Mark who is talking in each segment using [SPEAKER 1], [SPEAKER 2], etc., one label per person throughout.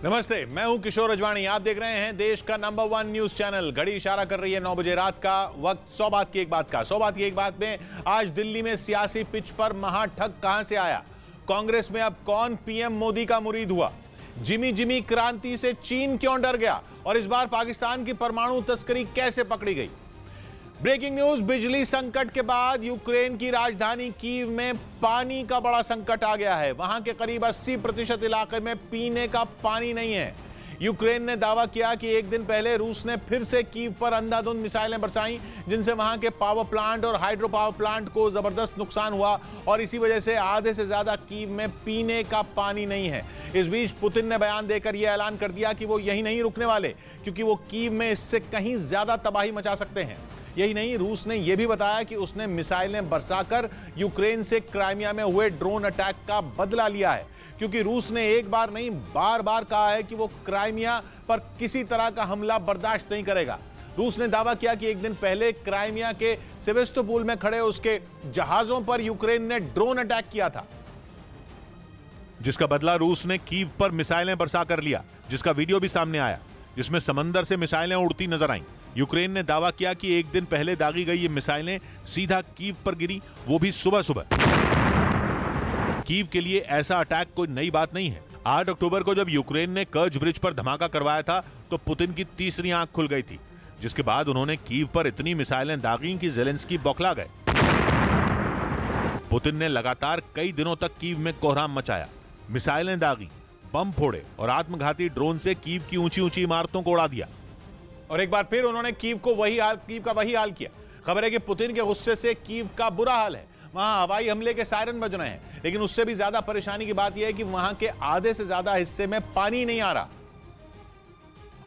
[SPEAKER 1] नमस्ते, मैं हूं किशोर अजवाणी। आप देख रहे हैं देश का नंबर 1 न्यूज चैनल। घड़ी इशारा कर रही है 9 बजे रात का। वक्त 100 बात की एक बात का। 100 बात की एक बात में आज दिल्ली में सियासी पिच पर महाठग कहां से आया? कांग्रेस में अब कौन पीएम मोदी का मुरीद हुआ? जिमी जिमी क्रांति से चीन क्यों डर गया? और इस बार पाकिस्तान की परमाणु तस्करी कैसे पकड़ी गई? ब्रेकिंग न्यूज, बिजली संकट के बाद यूक्रेन की राजधानी कीव में पानी का बड़ा संकट आ गया है। वहां के करीब 80% इलाके में पीने का पानी नहीं है। यूक्रेन ने दावा किया कि एक दिन पहले रूस ने फिर से कीव पर अंधाधुंध मिसाइलें बरसाईं, जिनसे वहां के पावर प्लांट और हाइड्रो पावर प्लांट को जबरदस्त नुकसान हुआ और इसी वजह से आधे से ज्यादा कीव में पीने का पानी नहीं है। इस बीच पुतिन ने बयान देकर यह ऐलान कर दिया कि वो यहीं नहीं रुकने वाले, क्योंकि वो कीव में इससे कहीं ज्यादा तबाही मचा सकते हैं। यही नहीं, रूस ने यह भी बताया कि उसने मिसाइलें बरसाकर यूक्रेन से क्राइमिया में हुए ड्रोन अटैक का बदला लिया है, क्योंकि रूस ने एक बार नहीं बार बार कहा है कि वो क्राइमिया पर किसी तरह का हमला बर्दाश्त नहीं करेगा। रूस ने दावा किया कि एक दिन पहले क्राइमिया के सेवेस्तोपोल में खड़े उसके जहाजों पर यूक्रेन ने ड्रोन अटैक किया था, जिसका बदला रूस ने कीव पर मिसाइलें बरसा कर लिया, जिसका वीडियो भी सामने आया, जिसमें समंदर से मिसाइलें उड़ती नजर आईं। यूक्रेन ने दावा किया कि एक दिन पहले दागी गई ये मिसाइलें सीधा कीव पर गिरी, वो भी सुबह सुबह। कीव के लिए ऐसा अटैक कोई नई बात नहीं है। 8 अक्टूबर को जब यूक्रेन ने कर्ज ब्रिज पर धमाका करवाया था तो पुतिन की तीसरी आंख खुल गई थी, जिसके बाद उन्होंने कीव पर इतनी मिसाइलें दागी कि ज़ेलेंस्की बौखला गए। पुतिन ने लगातार कई दिनों तक कीव में कोहराम मचाया, मिसाइलें दागी, बम फोड़े और आत्मघाती ड्रोन से कीव की ऊंची ऊंची इमारतों को उड़ा दिया। और एक बार फिर उन्होंने कीव का वही हाल किया। खबर है कि पुतिन के गुस्से से कीव का बुरा हाल है। वहां हवाई हमले के सायरन बज रहे हैं, लेकिन उससे भी ज्यादा परेशानी की बात यह है कि वहां के आधे से ज्यादा हिस्से में पानी नहीं आ रहा।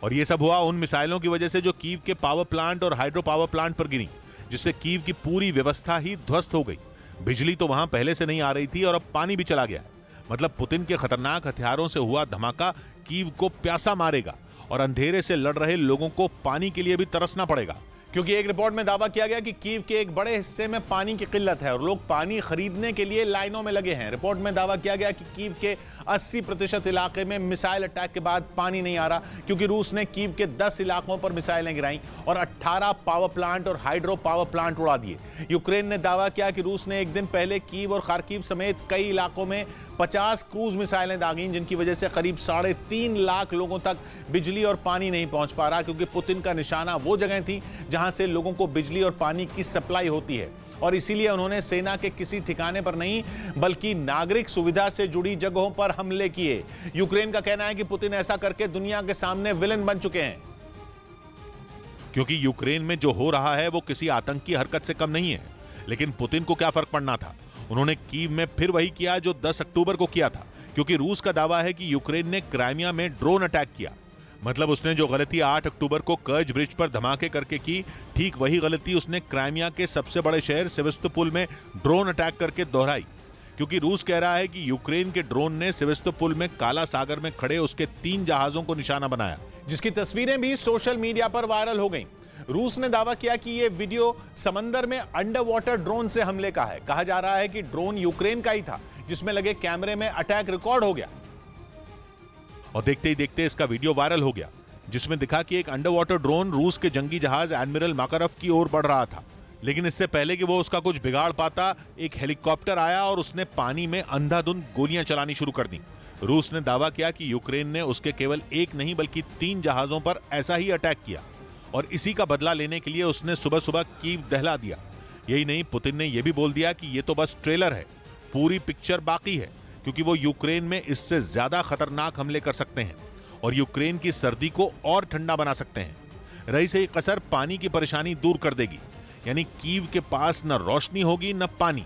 [SPEAKER 1] और यह सब हुआ उन मिसाइलों की वजह से जो कीव के पावर प्लांट और हाइड्रो पावर प्लांट पर गिरी, जिससे कीव की पूरी व्यवस्था ही ध्वस्त हो गई। बिजली तो वहां पहले से नहीं आ रही थी और अब पानी भी चला गया है। मतलब पुतिन के खतरनाक हथियारों से हुआ धमाका कीव को प्यासा मारेगा और अंधेरे से लड़ रहे लोगों को पानी के लिए भी तरसना पड़ेगा, क्योंकि एक रिपोर्ट में दावा किया गया कि कीव के एक बड़े हिस्से में पानी की किल्लत है और लोग पानी खरीदने के लिए लाइनों में लगे हैं। रिपोर्ट में दावा किया गया कि कीव के 80% इलाके में मिसाइल अटैक के बाद पानी नहीं आ रहा, क्योंकि रूस ने कीव के 10 इलाकों पर मिसाइलें गिराईं और 18 पावर प्लांट और हाइड्रो पावर प्लांट उड़ा दिए। यूक्रेन ने दावा किया कि रूस ने एक दिन पहले कीव और खार्किव समेत कई इलाकों में 50 क्रूज मिसाइलें दागीं, जिनकी वजह से करीब 3.5 लाख लोगों तक बिजली और पानी नहीं पहुंच पा रहा, क्योंकि पुतिन का निशाना वो जगह थी जहां से लोगों को बिजली और पानी की सप्लाई होती है। और इसीलिए उन्होंने सेना के किसी ठिकाने पर नहीं बल्कि नागरिक सुविधा से जुड़ी जगहों पर हमले किए। यूक्रेन का कहना है कि पुतिन ऐसा करके दुनिया के सामने विलन बन चुके हैं, क्योंकि यूक्रेन में जो हो रहा है वो किसी आतंकी हरकत से कम नहीं है। लेकिन पुतिन को क्या फर्क पड़ना था? उन्होंने कीव में फिर वही किया जो 10 अक्टूबर को किया था, क्योंकि रूस का दावा है कि यूक्रेन ने क्राइमिया में ड्रोन अटैक किया। मतलब उसने जो गलती 8 अक्टूबर को कर्ज ब्रिज पर धमाके करके की, ठीक वही गलती उसने क्राइमिया के सबसे बड़े शहर सेवेस्तोपोल में ड्रोन अटैक करके दोहराई, क्योंकि रूस कह रहा है कि यूक्रेन के ड्रोन ने सेवेस्तोपोल में काला सागर में खड़े उसके 3 जहाजों को निशाना बनाया, जिसकी तस्वीरें भी सोशल मीडिया पर वायरल हो गई। रूस ने दावा किया कि यह वीडियो समंदर में अंडर वाटर ड्रोन से हमले का है। कहा जा रहा है कि ड्रोन यूक्रेन का ही था, जिसमें लगे कैमरे में अटैक रिकॉर्ड हो गया और देखते ही देखते इसका वीडियो वायरल हो गया, जिसमें दिखा कि एक अंडर वाटर ड्रोन रूस के जंगी जहाज एडमिरल माकारव की ओर बढ़ रहा था। लेकिन इससे पहले कि वो उसका कुछ बिगाड़ पाता, एक हेलीकॉप्टर आया और उसने पानी में अंधाधुंध गोलियां चलानी शुरू कर दी। रूस ने दावा किया कि यूक्रेन ने उसके केवल एक नहीं बल्कि 3 जहाजों पर ऐसा ही अटैक किया और इसी का बदला लेने के लिए उसने सुबह सुबह कीव दहला दिया। यही नहीं, पुतिन ने यह भी बोल दिया कि यह तो बस ट्रेलर है, पूरी पिक्चर बाकी है, क्योंकि वो यूक्रेन में इससे ज्यादा खतरनाक हमले कर सकते हैं और यूक्रेन की सर्दी को और ठंडा बना सकते हैं। रही सही कसर पानी की परेशानी दूर कर देगी, यानी कीव के पास न रोशनी होगी न पानी।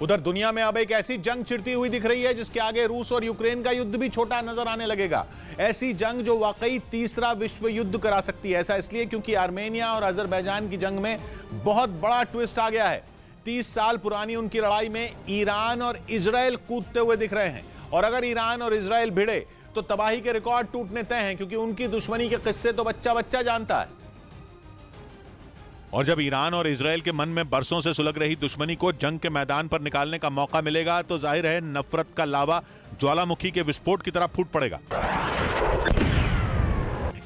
[SPEAKER 1] उधर दुनिया में अब एक ऐसी जंग छिड़ती हुई दिख रही है जिसके आगे रूस और यूक्रेन का युद्ध भी छोटा नजर आने लगेगा। ऐसी जंग जो वाकई तीसरा विश्व युद्ध करा सकती है। ऐसा इसलिए क्योंकि आर्मेनिया और अजरबैजान की जंग में बहुत बड़ा ट्विस्ट आ गया है। 30 साल पुरानी उनकी लड़ाई में ईरान और इजराइल कूदते हुए दिख रहे हैं, और अगर ईरान और इजराइल भिड़े तो तबाही के रिकॉर्ड टूटने तय हैं, क्योंकि उनकी दुश्मनी के किस्से तो बच्चा बच्चा जानता है। और जब ईरान और इजराइल के मन में बरसों से सुलग रही दुश्मनी को जंग के मैदान पर निकालने का मौका मिलेगा तो जाहिर है नफरत का लावा ज्वालामुखी के विस्फोट की तरह फूट पड़ेगा।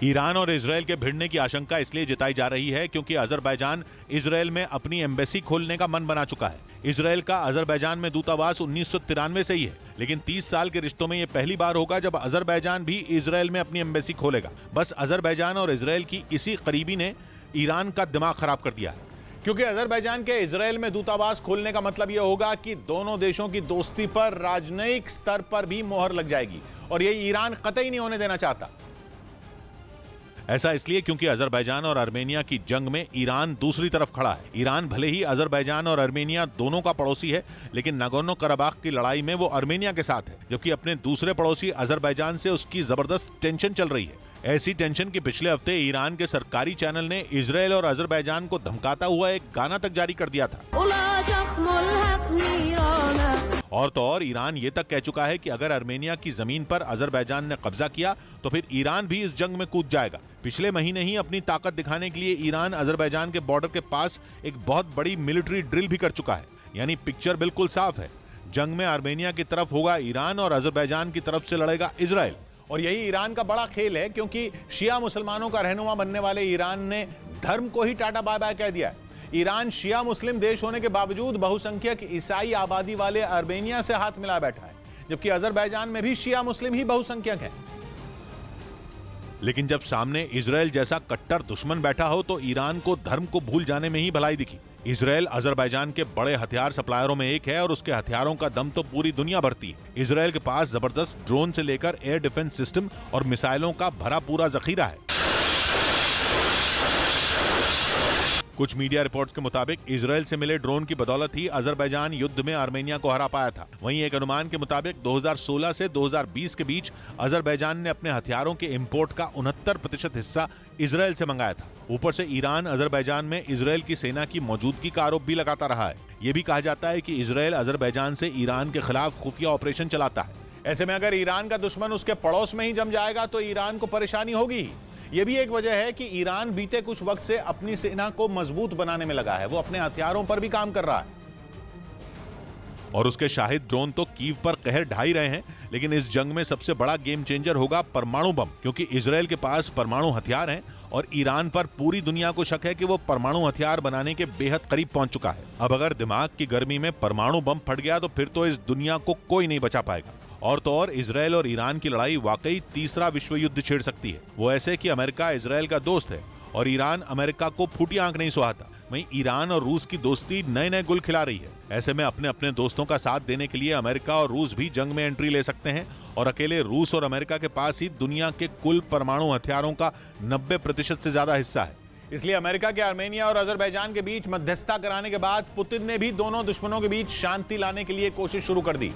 [SPEAKER 1] ईरान और इजरायल के भिड़ने की आशंका इसलिए जताई जा रही है क्योंकि अजरबैजान इजरायल में अपनी एम्बेसी खोलने का मन बना चुका है। इजरायल का अजरबैजान में दूतावास 1993 से ही है, लेकिन 30 साल के रिश्तों में यह पहली बार होगा जब अजरबैजान भी इजरायल में अपनी एम्बेसी खोलेगा। बस अजरबैजान और इजरायल की इसी करीबी ने ईरान का दिमाग खराब कर दिया है,
[SPEAKER 2] क्योंकि अजरबैजान के इजरायल में दूतावास खोलने का मतलब यह होगा कि दोनों देशों की दोस्ती पर राजनयिक स्तर पर भी मोहर लग जाएगी और यह ईरान कतई नहीं होने देना चाहता।
[SPEAKER 1] ऐसा इसलिए क्योंकि अजरबैजान और आर्मेनिया की जंग में ईरान दूसरी तरफ खड़ा है। ईरान भले ही अजरबैजान और आर्मेनिया दोनों का पड़ोसी है, लेकिन नागोर्नो कराबाख की लड़ाई में वो आर्मेनिया के साथ है, जबकि अपने दूसरे पड़ोसी अजरबैजान से उसकी जबरदस्त टेंशन चल रही है। ऐसी टेंशन कि पिछले हफ्ते ईरान के सरकारी चैनल ने इजरायल और अजरबैजान को धमकाता हुआ एक गाना तक जारी कर दिया था। और तो और ईरान ये तक कह चुका है कि अगर आर्मेनिया की जमीन पर अजरबैजान ने कब्जा किया तो फिर ईरान भी इस जंग में कूद जाएगा। पिछले महीने ही अपनी ताकत दिखाने के लिए ईरान अजरबैजान के बॉर्डर के पास एक बहुत बड़ी मिलिट्री ड्रिल भी कर चुका है। यानी पिक्चर बिल्कुल साफ है, जंग में आर्मेनिया की तरफ होगा ईरान और अजरबैजान की तरफ से लड़ेगा इजरायल।
[SPEAKER 2] और यही ईरान का बड़ा खेल है, क्योंकि शिया मुसलमानों का रहनुमा बनने वाले ईरान ने धर्म को ही टाटा बाय बाय कह दिया है। ईरान शिया मुस्लिम देश होने के बावजूद बहुसंख्यक ईसाई आबादी वाले आर्मेनिया से हाथ मिला बैठा है, जबकि अजरबैजान में भी शिया मुस्लिम ही बहुसंख्यक हैं।
[SPEAKER 1] लेकिन जब सामने इजरायल जैसा कट्टर दुश्मन बैठा हो तो ईरान को धर्म को भूल जाने में ही भलाई दिखी। इजरायल अजरबैजान के बड़े हथियार सप्लायरों में एक है और उसके हथियारों का दम तो पूरी दुनिया भरती है। इजरायल के पास जबरदस्त ड्रोन से लेकर एयर डिफेंस सिस्टम और मिसाइलों का भरा पूरा जखीरा है। कुछ मीडिया रिपोर्ट्स के मुताबिक इजरायल से मिले ड्रोन की बदौलत ही अजरबैजान युद्ध में आर्मेनिया को हरा पाया था। वहीं एक अनुमान के मुताबिक 2016 से 2020 के बीच अजरबैजान ने अपने हथियारों के इंपोर्ट का 69% हिस्सा इजरायल से मंगाया था। ऊपर से ईरान अजरबैजान में इजरायल की सेना की मौजूदगी का आरोप भी लगाता रहा है। ये भी कहा जाता है कि इजरायल अजरबैजान से ईरान के खिलाफ खुफिया ऑपरेशन चलाता है।
[SPEAKER 2] ऐसे में अगर ईरान का दुश्मन उसके पड़ोस में ही जम जाएगा तो ईरान को परेशानी होगी। यह भी एक वजह है कि ईरान बीते कुछ वक्त से अपनी सेना को मजबूत बनाने में लगा है। वो अपने हथियारों पर भी काम कर रहा है
[SPEAKER 1] और उसके शाहिद ड्रोन तो कीव पर कहर ढा ही रहे हैं। लेकिन इस जंग में सबसे बड़ा गेम चेंजर होगा परमाणु बम, क्योंकि इजरायल के पास परमाणु हथियार हैं और ईरान पर पूरी दुनिया को शक है कि वो परमाणु हथियार बनाने के बेहद करीब पहुंच चुका है। अब अगर दिमाग की गर्मी में परमाणु बम फट गया तो फिर तो इस दुनिया को कोई नहीं बचा पाएगा। और तो और इजरायल और ईरान की लड़ाई वाकई तीसरा विश्व युद्ध छेड़ सकती है। वो ऐसे कि अमेरिका इजरायल का दोस्त है और ईरान अमेरिका को फूटी आंख नहीं सुहाता। वहीं ईरान और रूस की दोस्ती नए नए गुल खिला रही है। ऐसे में अपने अपने दोस्तों का साथ देने के लिए अमेरिका और रूस भी जंग में एंट्री ले सकते हैं और अकेले रूस और अमेरिका के पास ही दुनिया के कुल परमाणु हथियारों का 90% से ज्यादा हिस्सा है।
[SPEAKER 2] इसलिए अमेरिका के आर्मेनिया और अजरबैजान के बीच मध्यस्थता कराने के बाद पुतिन ने भी दोनों दुश्मनों के बीच शांति लाने के लिए कोशिश शुरू कर दी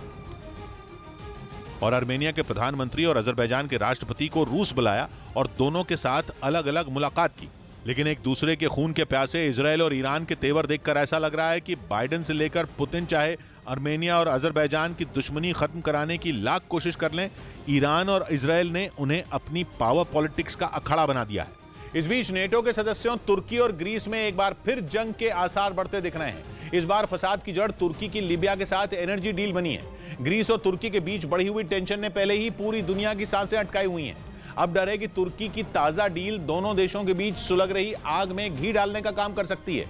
[SPEAKER 1] और आर्मेनिया के प्रधानमंत्री और अजरबैजान के राष्ट्रपति को रूस बुलाया और दोनों के साथ अलग अलग मुलाकात की। लेकिन एक दूसरे के खून के प्यासे इजरायल और ईरान के तेवर देखकर ऐसा लग रहा है कि बाइडेन से लेकर पुतिन चाहे आर्मेनिया और अजरबैजान की दुश्मनी खत्म कराने की लाख कोशिश कर लें, ईरान और इजरायल ने उन्हें अपनी पावर पॉलिटिक्स का अखाड़ा बना दिया है।
[SPEAKER 2] इस बीच नेटो के सदस्यों तुर्की और ग्रीस में एक बार फिर जंग के आसार बढ़ते दिख रहे हैं। इस बार फसाद की जड़ तुर्की की लीबिया के साथ एनर्जी डील बनी है। ग्रीस और तुर्की के बीच बढ़ी हुई टेंशन ने पहले ही पूरी दुनिया की सांसें अटकाई हुई हैं। अब डर है कि तुर्की की ताजा डील दोनों देशों के बीच सुलग रही आग में घी डालने का काम कर सकती है,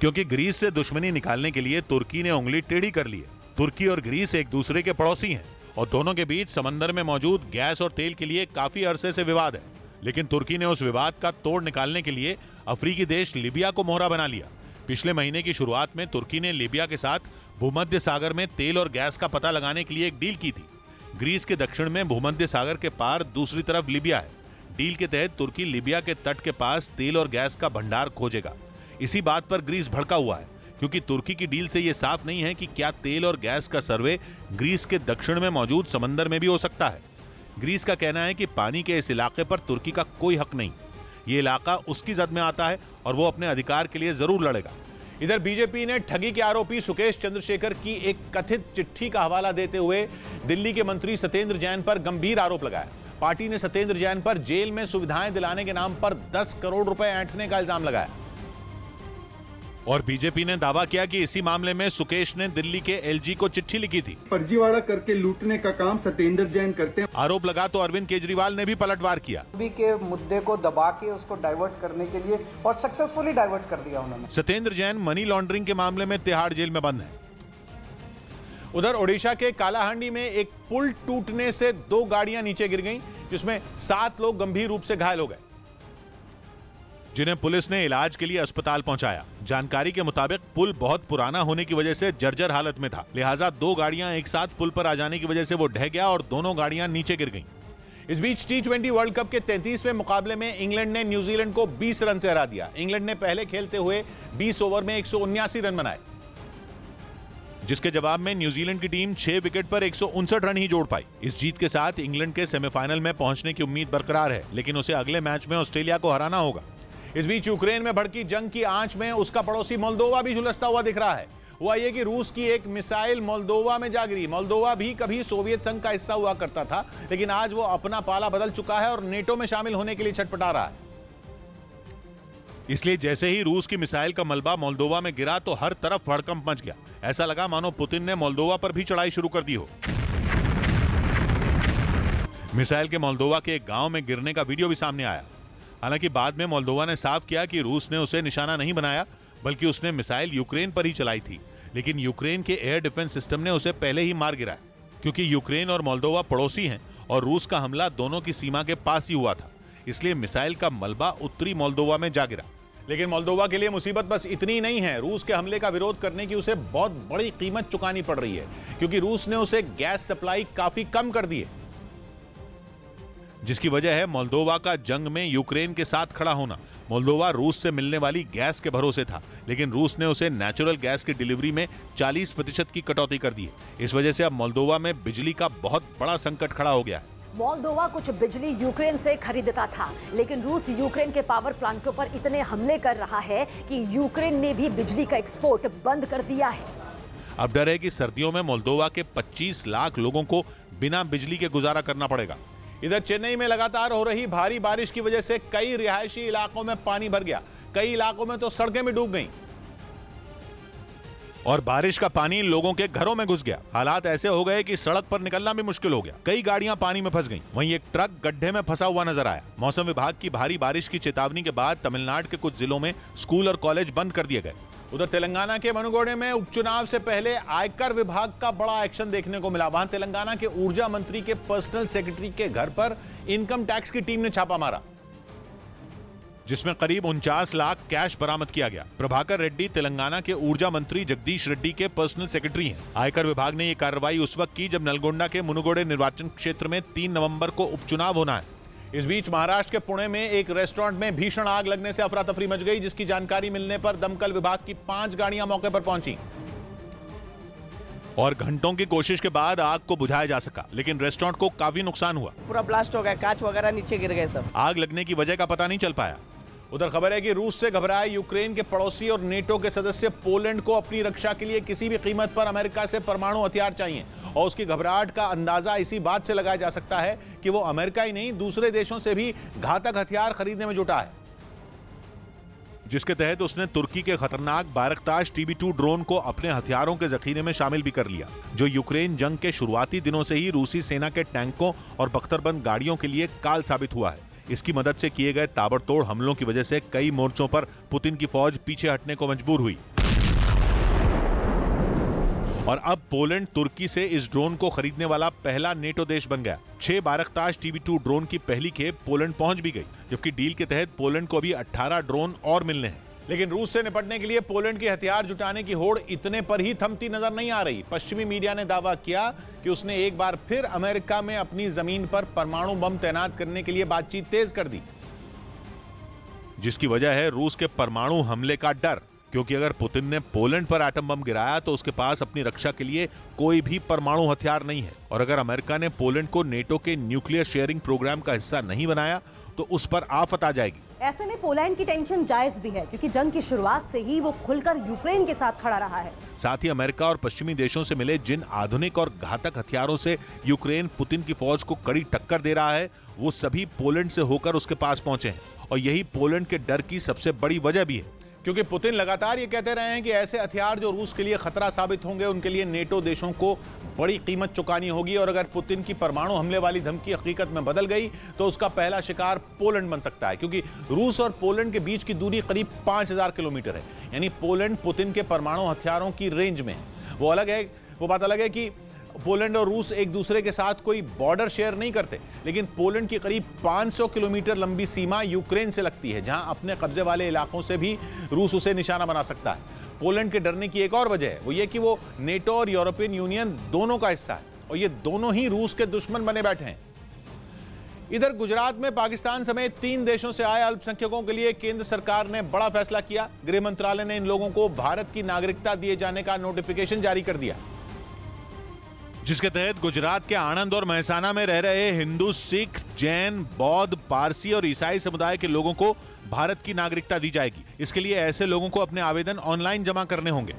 [SPEAKER 1] क्योंकि ग्रीस से दुश्मनी निकालने के लिए तुर्की ने उंगली टेढ़ी कर ली है। तुर्की और ग्रीस एक दूसरे के पड़ोसी हैं और दोनों के बीच समंदर में मौजूद गैस और तेल के लिए काफी अरसे से विवाद है। लेकिन तुर्की ने उस विवाद का तोड़ निकालने के लिए अफ्रीकी देश लीबिया को मोहरा बना लिया। पिछले महीने की शुरुआत में तुर्की ने लीबिया के साथ भूमध्य सागर में तेल और गैस का पता लगाने के लिए एक डील की थी। ग्रीस के दक्षिण में भूमध्य सागर के पार दूसरी तरफ लीबिया है। डील के तहत तुर्की लीबिया के तट के पास तेल और गैस का भंडार खोजेगा। इसी बात पर ग्रीस भड़का हुआ है, क्योंकि तुर्की की डील से यह साफ नहीं है कि क्या तेल और गैस का सर्वे ग्रीस के दक्षिण में मौजूद समंदर में भी हो सकता है। ग्रीस का कहना है कि पानी के इस इलाके पर तुर्की का कोई हक नहीं, ये इलाका उसकी जद में आता है और वो अपने अधिकार के लिए जरूर लड़ेगा।
[SPEAKER 2] इधर बीजेपी ने ठगी के आरोपी सुकेश चंद्रशेखर की एक कथित चिट्ठी का हवाला देते हुए दिल्ली के मंत्री सत्येंद्र जैन पर गंभीर आरोप लगाया। पार्टी ने सत्येंद्र जैन पर जेल में सुविधाएं दिलाने के नाम पर 10 करोड़ रुपए ऐंठने का इल्जाम लगाया।
[SPEAKER 1] और बीजेपी ने दावा किया कि इसी मामले में सुकेश ने दिल्ली के एलजी को चिट्ठी लिखी थी।
[SPEAKER 3] फर्जीवाड़ा करके लूटने का काम सत्येंद्र जैन करते हैं।
[SPEAKER 1] आरोप लगा तो अरविंद केजरीवाल ने भी पलटवार किया।
[SPEAKER 4] के मुद्दे को दबा के उसको डाइवर्ट करने के लिए और सक्सेसफुली डाइवर्ट कर दिया उन्होंने।
[SPEAKER 1] सत्येंद्र जैन मनी लॉन्ड्रिंग के मामले में तिहाड़ जेल में बंद है।
[SPEAKER 2] उधर ओडिशा के कालाहांडी में एक पुल टूटने से 2 गाड़ियां नीचे गिर गईं, जिसमें 7 लोग गंभीर रूप से घायल हो गए,
[SPEAKER 1] जिन्हें पुलिस ने इलाज के लिए अस्पताल पहुंचाया। जानकारी के मुताबिक पुल बहुत पुराना होने की वजह से जर्जर हालत में था, लिहाजा 2 गाड़ियां एक साथ पुल पर आ जाने की वजह से वो ढह गया और दोनों गाड़ियां नीचे गिर गईं।
[SPEAKER 2] इस बीच T20 वर्ल्ड कप के 33वें मुकाबले में इंग्लैंड ने न्यूजीलैंड को 20 रन से हरा दिया। इंग्लैंड ने पहले खेलते हुए 20 ओवर में 179 रन बनाए,
[SPEAKER 1] जिसके जवाब में न्यूजीलैंड की टीम 6 विकेट पर 159 रन ही जोड़ पाई। इस जीत के साथ इंग्लैंड के सेमीफाइनल में पहुंचने की उम्मीद बरकरार है, लेकिन उसे अगले मैच में ऑस्ट्रेलिया को हराना होगा।
[SPEAKER 2] इस बीच यूक्रेन में भड़की जंग की आंच में उसका पड़ोसी मोल्दोवा भी झुलसता हुआ दिख रहा है। हुआ ये कि रूस की एक मिसाइल मोल्दोवा में जा गिरी। मोल्दोवा भी कभी सोवियत संघ का हिस्सा हुआ करता था, लेकिन आज वो अपना पाला बदल चुका है और नेटो में शामिल होने के लिए छटपटा रहा है।
[SPEAKER 1] इसलिए जैसे ही रूस की मिसाइल का मलबा मोल्दोवा में गिरा तो हर तरफ हड़कंप मच गया। ऐसा लगा मानो पुतिन ने मोल्दोवा पर भी चढ़ाई शुरू कर दी हो। मिसाइल के मोल्दोवा के एक गांव में गिरने का वीडियो भी सामने आया। हालांकि बाद में मोल्दोवा ने साफ किया कि रूस ने उसे निशाना नहीं बनाया, बल्कि उसने मिसाइल यूक्रेन पर ही चलाई थी। लेकिन यूक्रेन के एयर डिफेंस सिस्टम ने उसे पहले ही मार गिराया, क्योंकि यूक्रेन और मोल्दोवा पड़ोसी हैं और रूस का हमला दोनों की सीमा के पास ही हुआ था। इसलिए मिसाइल का मलबा उत्तरी मोल्दोवा में जा गिरा।
[SPEAKER 2] लेकिन मोल्दोवा के लिए मुसीबत बस इतनी नहीं है। रूस के हमले का विरोध करने की उसे बहुत बड़ी कीमत चुकानी पड़ रही है, क्योंकि रूस ने उसे गैस सप्लाई काफी कम कर दी है,
[SPEAKER 1] जिसकी वजह है मोल्दोवा का जंग में यूक्रेन के साथ खड़ा होना। मोल्दोवा रूस से मिलने वाली गैस के भरोसे था, लेकिन रूस ने उसे नेचुरल गैस की डिलीवरी में 40% की कटौती कर दी है। इस वजह से अब मोल्दोवा में बिजली का बहुत बड़ा संकट खड़ा हो गया है।
[SPEAKER 5] मोल्दोवा कुछ बिजली यूक्रेन से खरीदता था, लेकिन रूस यूक्रेन के पावर प्लांटों पर इतने हमले कर रहा है कि यूक्रेन ने भी बिजली का एक्सपोर्ट बंद कर दिया है।
[SPEAKER 1] अब डर है कि सर्दियों में मोल्दोवा के 25 लाख लोगों को बिना बिजली के गुजारा करना पड़ेगा।
[SPEAKER 2] इधर चेन्नई में लगातार हो रही भारी बारिश की वजह से कई रिहायशी इलाकों में पानी भर गया। कई इलाकों में तो सड़कें भी डूब गईं।
[SPEAKER 1] और बारिश का पानी लोगों के घरों में घुस गया। हालात ऐसे हो गए कि सड़क पर निकलना भी मुश्किल हो गया। कई गाड़ियां पानी में फंस गईं। वहीं एक ट्रक गड्ढे में फंसा हुआ नजर आया। मौसम विभाग की भारी बारिश की चेतावनी के बाद तमिलनाडु के कुछ जिलों में स्कूल और कॉलेज बंद कर दिए गए।
[SPEAKER 2] उधर तेलंगाना के मनुगोडे में उपचुनाव से पहले आयकर विभाग का बड़ा एक्शन देखने को मिला। वहां तेलंगाना के ऊर्जा मंत्री के पर्सनल सेक्रेटरी के घर पर इनकम टैक्स की टीम ने छापा मारा,
[SPEAKER 1] जिसमें करीब 49 लाख कैश बरामद किया गया। प्रभाकर रेड्डी तेलंगाना के ऊर्जा मंत्री जगदीश रेड्डी के पर्सनल सेक्रेटरी हैं। आयकर विभाग ने यह कार्रवाई उस वक्त की जब नलगोंडा के मुनुगोडे निर्वाचन क्षेत्र में 3 नवंबर को उपचुनाव होना है।
[SPEAKER 2] इस बीच महाराष्ट्र के पुणे में एक रेस्टोरेंट में भीषण आग लगने से अफरा तफरी मच गई, जिसकी जानकारी मिलने पर दमकल विभाग की 5 गाड़ियां मौके पर पहुंची
[SPEAKER 1] और घंटों की कोशिश के बाद आग को बुझाया जा सका, लेकिन रेस्टोरेंट को काफी नुकसान हुआ।
[SPEAKER 6] पूरा ब्लास्ट हो गया, कांच वगैरह नीचे गिर गए सब।
[SPEAKER 1] आग लगने की वजह का पता नहीं चल पाया।
[SPEAKER 2] उधर खबर है कि रूस से घबराए यूक्रेन के पड़ोसी और नेटो के सदस्य पोलैंड को अपनी रक्षा के लिए किसी भी कीमत पर अमेरिका से परमाणु हथियार चाहिए, और उसकी घबराहट का अंदाजा इसी बात से लगाया जा सकता है कि वो अमेरिका ही नहीं दूसरे देशों से भी घातक हथियार खरीदने में जुटा है,
[SPEAKER 1] जिसके तहत उसने तुर्की के खतरनाक बायरक्तार TB2 ड्रोन को अपने हथियारों के जखीरे में शामिल भी कर लिया, जो यूक्रेन जंग के शुरुआती दिनों से ही रूसी सेना के टैंकों और बख्तरबंद गाड़ियों के लिए काल साबित हुआ है। इसकी मदद से किए गए ताबड़तोड़ हमलों की वजह से कई मोर्चों पर पुतिन की फौज पीछे हटने को मजबूर हुई। और अब पोलैंड तुर्की से इस ड्रोन को खरीदने वाला पहला नेटो देश बन गया। 6 बायरक्तार TB2 ड्रोन की पहली खेप पोलैंड पहुंच भी गई, जबकि डील के तहत पोलैंड को अभी 18 ड्रोन और मिलने हैं।
[SPEAKER 2] लेकिन रूस से निपटने के लिए पोलैंड की हथियार जुटाने की होड़ इतने पर ही थमती नजर नहीं आ रही। पश्चिमी मीडिया ने दावा किया कि उसने एक बार फिर अमेरिका में अपनी जमीन पर परमाणु बम तैनात करने के लिए बातचीत तेज कर दी,
[SPEAKER 1] जिसकी वजह है रूस के परमाणु हमले का डर, क्योंकि अगर पुतिन ने पोलैंड पर एटम बम गिराया तो उसके पास अपनी रक्षा के लिए कोई भी परमाणु हथियार नहीं है। और अगर अमेरिका ने पोलैंड को नेटो के न्यूक्लियर शेयरिंग प्रोग्राम का हिस्सा नहीं बनाया तो उस पर आफत आ जाएगी।
[SPEAKER 7] ऐसे में पोलैंड की टेंशन जायज भी है, क्योंकि जंग की शुरुआत से ही वो खुलकर यूक्रेन के साथ खड़ा रहा है।
[SPEAKER 1] साथ ही अमेरिका और पश्चिमी देशों से मिले जिन आधुनिक और घातक हथियारों से यूक्रेन पुतिन की फौज को कड़ी टक्कर दे रहा है, वो सभी पोलैंड से होकर उसके पास पहुंचे हैं, और यही पोलैंड के डर की सबसे बड़ी वजह भी है।
[SPEAKER 2] क्योंकि पुतिन लगातार ये कहते रहे हैं कि ऐसे हथियार जो रूस के लिए खतरा साबित होंगे उनके लिए नेटो देशों को बड़ी कीमत चुकानी होगी, और अगर पुतिन की परमाणु हमले वाली धमकी हकीकत में बदल गई तो उसका पहला शिकार पोलैंड बन सकता है, क्योंकि रूस और पोलैंड के बीच की दूरी करीब 5000 किलोमीटर है। यानी पोलैंड पुतिन के परमाणु हथियारों की रेंज में है। वो बात अलग है कि पोलैंड और रूस एक दूसरे के साथ कोई बॉर्डर शेयर नहीं करते, लेकिन पोलैंड की करीब 500 किलोमीटर लंबी सीमा यूक्रेन से लगती है, जहां अपने कब्जे वाले इलाकों से भी रूस उसे निशाना बना सकता है। पोलैंड के डरने की एक और वजह है, वो ये कि वो नेटो और यूरोपियन यूनियन दोनों का हिस्सा है, और ये दोनों ही रूस के दुश्मन बने बैठे हैं। इधर गुजरात में पाकिस्तान समेत 3 देशों से आए अल्पसंख्यकों के लिए केंद्र सरकार ने बड़ा फैसला किया। गृह मंत्रालय ने इन लोगों को भारत की नागरिकता दिए जाने का नोटिफिकेशन जारी कर दिया,
[SPEAKER 1] जिसके तहत गुजरात के आणंद और महसाना में रह रहे हिंदू, सिख, जैन, बौद्ध, पारसी और ईसाई समुदाय के लोगों को भारत की नागरिकता दी जाएगी। इसके लिए ऐसे लोगों को अपने आवेदन ऑनलाइन जमा करने होंगे।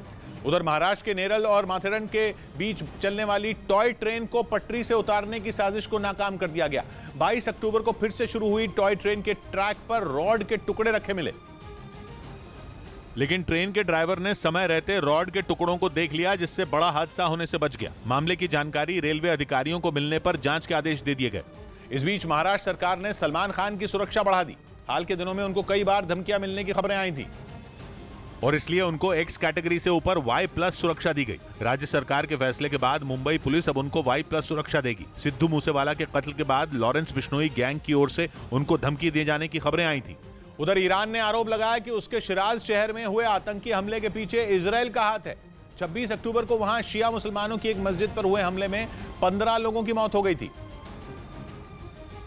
[SPEAKER 2] उधर महाराष्ट्र के नेरल और माथेरन के बीच चलने वाली टॉय ट्रेन को पटरी से उतारने की साजिश को नाकाम कर दिया गया। 22 अक्टूबर को फिर से शुरू हुई टॉय ट्रेन के ट्रैक पर रॉड के टुकड़े रखे मिले,
[SPEAKER 1] लेकिन ट्रेन के ड्राइवर ने समय रहते रॉड के टुकड़ों को देख लिया, जिससे बड़ा हादसा होने से बच गया। मामले की जानकारी रेलवे अधिकारियों को मिलने पर जांच के आदेश दे दिए गए।
[SPEAKER 2] इस बीच महाराष्ट्र सरकार ने सलमान खान की सुरक्षा बढ़ा दी। हाल के दिनों में उनको कई बार धमकियां मिलने की खबरें आई थी,
[SPEAKER 1] और इसलिए उनको एक्स कैटेगरी से ऊपर Y+ सुरक्षा दी गई। राज्य सरकार के फैसले के बाद मुंबई पुलिस अब उनको Y+ सुरक्षा देगी। सिद्धू मूसेवाला के कत्ल के बाद लॉरेंस बिश्नोई गैंग की ओर से उनको धमकी दिए जाने की खबरें आई थी।
[SPEAKER 2] उधर ईरान ने आरोप लगाया कि उसके शिराज शहर में हुए आतंकी हमले के पीछे इजराइल का हाथ है। 26 अक्टूबर को वहां शिया मुसलमानों की एक मस्जिद पर हुए हमले में 15 लोगों की मौत हो गई थी,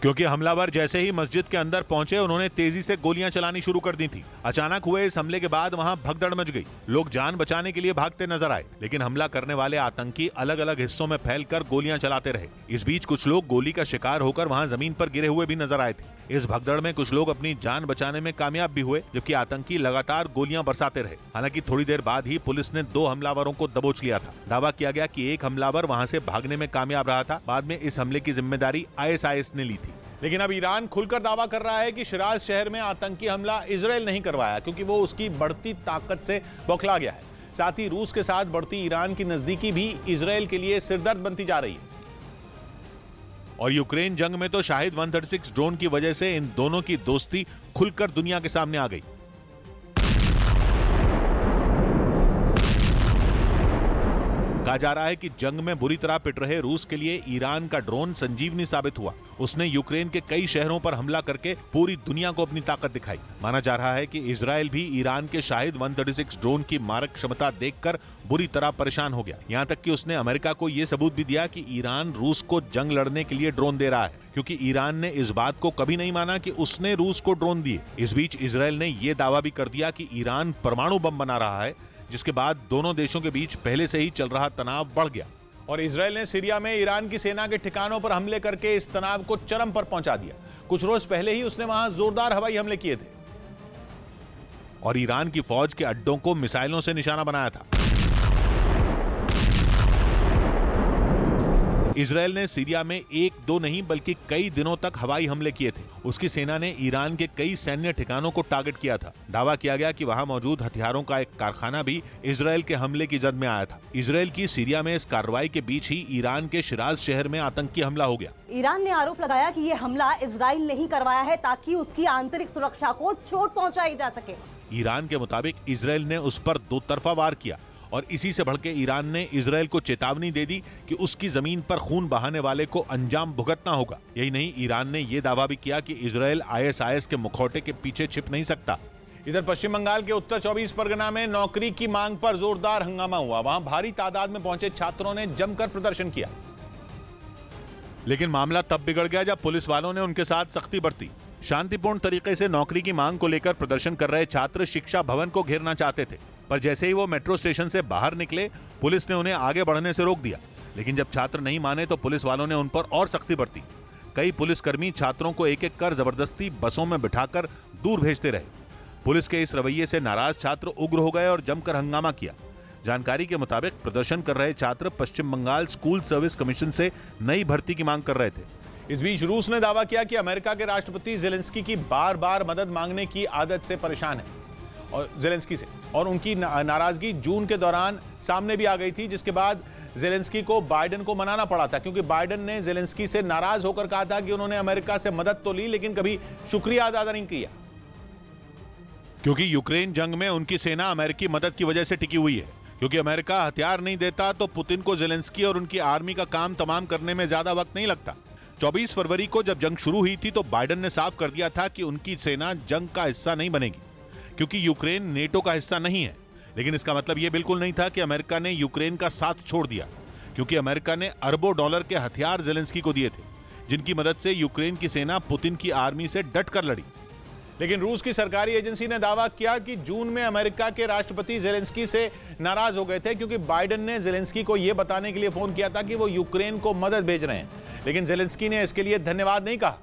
[SPEAKER 1] क्योंकि हमलावर जैसे ही मस्जिद के अंदर पहुंचे उन्होंने तेजी से गोलियां चलानी शुरू कर दी थी। अचानक हुए इस हमले के बाद वहां भगदड़ मच गई। लोग जान बचाने के लिए भागते नजर आए, लेकिन हमला करने वाले आतंकी अलग अलग हिस्सों में फैलकर गोलियां चलाते रहे। इस बीच कुछ लोग गोली का शिकार होकर वहां जमीन पर गिरे हुए भी नजर आए थे। इस भगदड़ में कुछ लोग अपनी जान बचाने में कामयाब भी हुए, जबकि आतंकी लगातार गोलियां बरसाते रहे। हालांकि थोड़ी देर बाद ही पुलिस ने 2 हमलावरों को दबोच लिया था। दावा किया गया कि एक हमलावर वहां से भागने में कामयाब रहा था। बाद में इस हमले की जिम्मेदारी ISIS ने ली थी।
[SPEAKER 2] लेकिन अब ईरान खुलकर दावा कर रहा है कि शिराज शहर में आतंकी हमला इजराइल नहीं करवाया, क्योंकि वो उसकी बढ़ती ताकत से बौखला गया है। साथ ही रूस के साथ बढ़ती ईरान की नजदीकी भी इजराइल के लिए सिरदर्द बनती जा रही है।
[SPEAKER 1] और यूक्रेन जंग में तो शाहिद 136 ड्रोन की वजह से इन दोनों की दोस्ती खुलकर दुनिया के सामने आ गई। कहा जा रहा है कि जंग में बुरी तरह पिट रहे रूस के लिए ईरान का ड्रोन संजीवनी साबित हुआ। उसने यूक्रेन के कई शहरों पर हमला करके पूरी दुनिया को अपनी ताकत दिखाई। माना जा रहा है कि इजराइल भी ईरान के शाहिद 136 ड्रोन की मारक क्षमता देखकर बुरी तरह परेशान हो गया। यहाँ तक कि उसने अमेरिका को यह सबूत भी दिया कि ईरान रूस को जंग लड़ने के लिए ड्रोन दे रहा है, क्योंकि ईरान ने इस बात को कभी नहीं माना कि उसने रूस को ड्रोन दिए। इस बीच इजराइल ने यह दावा भी कर दिया कि ईरान परमाणु बम बना रहा है, जिसके बाद दोनों देशों के बीच पहले से ही चल रहा तनाव बढ़ गया।
[SPEAKER 2] और इजराइल ने सीरिया में ईरान की सेना के ठिकानों पर हमले करके इस तनाव को चरम पर पहुंचा दिया। कुछ रोज पहले ही उसने वहां जोरदार हवाई हमले किए थे
[SPEAKER 1] और ईरान की फौज के अड्डों को मिसाइलों से निशाना बनाया था। इजराइल ने सीरिया में 1-2 नहीं बल्कि कई दिनों तक हवाई हमले किए थे। उसकी सेना ने ईरान के कई सैन्य ठिकानों को टारगेट किया था। दावा किया गया कि वहां मौजूद हथियारों का एक कारखाना भी इजराइल के हमले की जद में आया था। इजराइल की सीरिया में इस कार्रवाई के बीच ही ईरान के शिराज शहर में आतंकी हमला हो गया।
[SPEAKER 7] ईरान ने आरोप लगाया कि ये हमला इजराइल ने ही करवाया है ताकि उसकी आंतरिक सुरक्षा को चोट पहुंचाई जा सके।
[SPEAKER 1] ईरान के मुताबिक इजराइल ने उस पर 2 तरफा वार किया और इसी से भड़के ईरान ने इजराइल को चेतावनी दे दी कि उसकी जमीन पर खून बहाने वाले को अंजाम भुगतना होगा। यही नहीं, ईरान ने यह दावा भी किया कि इजराइल ISIS के मुखौटे के पीछे छिप नहीं सकता।
[SPEAKER 2] इधर पश्चिम बंगाल के उत्तर 24 परगना में नौकरी की मांग पर जोरदार हंगामा हुआ। वहां भारी तादाद में पहुंचे छात्रों ने जमकर प्रदर्शन किया,
[SPEAKER 1] लेकिन मामला तब बिगड़ गया जब पुलिस वालों ने उनके साथ सख्ती बरती। शांतिपूर्ण तरीके से नौकरी की मांग को लेकर प्रदर्शन कर रहे छात्र शिक्षा भवन को घेरना चाहते थे, पर जैसे ही वो मेट्रो स्टेशन से बाहर निकले पुलिस ने उन्हें आगे बढ़ने से रोक दिया। लेकिन जब छात्र नहीं माने तो पुलिस वालों ने उन पर और सख्ती बरती। कई पुलिसकर्मी छात्रों को एक-एक कर जबरदस्ती बसों में बिठाकर दूर भेजते रहे। पुलिस के इस रवैये से नाराज छात्र उग्र हो गए और जमकर हंगामा किया। जानकारी के मुताबिक प्रदर्शन कर रहे छात्र पश्चिम बंगाल स्कूल सर्विस कमीशन से नई भर्ती की मांग कर रहे थे।
[SPEAKER 2] इस बीच रूस ने दावा किया कि अमेरिका के राष्ट्रपति ज़ेलेंस्की की बार-बार मदद मांगने की आदत से परेशान है और ज़ेलेंस्की से, और उनकी नाराजगी जून के दौरान सामने भी आ गई थी, जिसके बाद ज़ेलेंस्की को बाइडेन को मनाना पड़ा था, क्योंकि बाइडेन ने ज़ेलेंस्की से नाराज होकर कहा था कि उन्होंने अमेरिका से मदद तो ली लेकिन कभी शुक्रिया अदा नहीं किया,
[SPEAKER 1] क्योंकि यूक्रेन जंग में उनकी सेना अमेरिकी मदद की वजह से टिकी हुई है। क्योंकि अमेरिका हथियार नहीं देता तो पुतिन को ज़ेलेंस्की और उनकी आर्मी का काम तमाम करने में ज्यादा वक्त नहीं लगता। 24 फरवरी को जब जंग शुरू हुई थी तो बाइडेन ने साफ कर दिया था कि उनकी सेना जंग का हिस्सा नहीं बनेगी, क्योंकि यूक्रेन नेटो का हिस्सा नहीं है। लेकिन इसका मतलब यह बिल्कुल नहीं था कि अमेरिका ने यूक्रेन का साथ छोड़ दिया, क्योंकि अमेरिका ने अरबों डॉलर के हथियार ज़ेलेंस्की को दिए थे, जिनकी मदद से यूक्रेन की सेना पुतिन की आर्मी से डट कर लड़ी।
[SPEAKER 2] लेकिन रूस की सरकारी एजेंसी ने दावा किया कि जून में अमेरिका के राष्ट्रपति ज़ेलेंस्की से नाराज हो गए थे, क्योंकि बाइडेन ने ज़ेलेंस्की को यह बताने के लिए फोन किया था कि वो यूक्रेन को मदद भेज रहे हैं, लेकिन ज़ेलेंस्की ने इसके लिए धन्यवाद नहीं कहा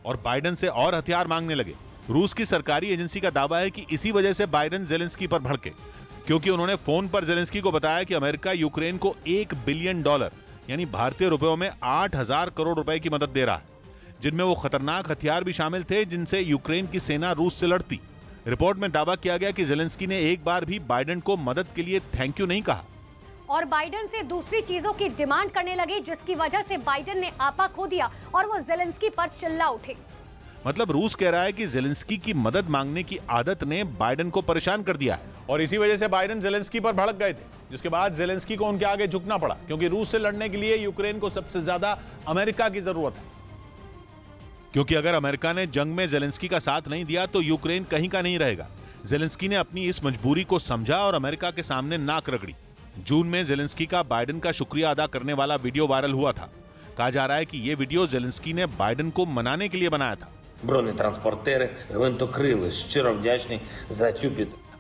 [SPEAKER 1] और बाइडेन से और हथियार मांगने लगे। रूस की सरकारी एजेंसी का दावा है कि इसी वजह से बाइडेन ज़ेलेंस्की पर भड़के, क्योंकि उन्होंने फोन पर ज़ेलेंस्की को बताया कि अमेरिका यूक्रेन को $1 बिलियन यानी भारतीय रुपयों में 8,000 करोड़ रुपए की मदद दे रहा है, जिनमें वो खतरनाक हथियार भी शामिल थे जिनसे यूक्रेन की सेना रूस से लड़ती। रिपोर्ट में दावा किया गया कि ज़ेलेंस्की ने एक बार भी बाइडेन को मदद के लिए थैंक यू नहीं कहा
[SPEAKER 5] और बाइडेन से दूसरी चीजों की डिमांड करने लगे, जिसकी वजह से बाइडेन ने आपा खो दिया और वो ज़ेलेंस्की पर चिल्ला उठे।
[SPEAKER 1] मतलब रूस कह रहा है कि ज़ेलेंस्की की मदद मांगने की आदत ने बाइडेन को परेशान कर दिया है
[SPEAKER 2] और इसी वजह से बाइडेन ज़ेलेंस्की पर भड़क गए थे, जिसके बाद ज़ेलेंस्की को उनके आगे झुकना पड़ा, क्योंकि रूस से लड़ने के लिए यूक्रेन को सबसे ज्यादा अमेरिका की जरूरत है।
[SPEAKER 1] क्योंकि अगर अमेरिका ने जंग में ज़ेलेंस्की का साथ नहीं दिया तो यूक्रेन कहीं का नहीं रहेगा। ज़ेलेंस्की ने अपनी इस मजबूरी को समझा और अमेरिका के सामने नाक रगड़ी। जून में ज़ेलेंस्की का बाइडेन का शुक्रिया अदा करने वाला वीडियो वायरल हुआ था। कहा जा रहा है कि यह वीडियो ज़ेलेंस्की ने बाइडेन को मनाने के लिए बनाया था।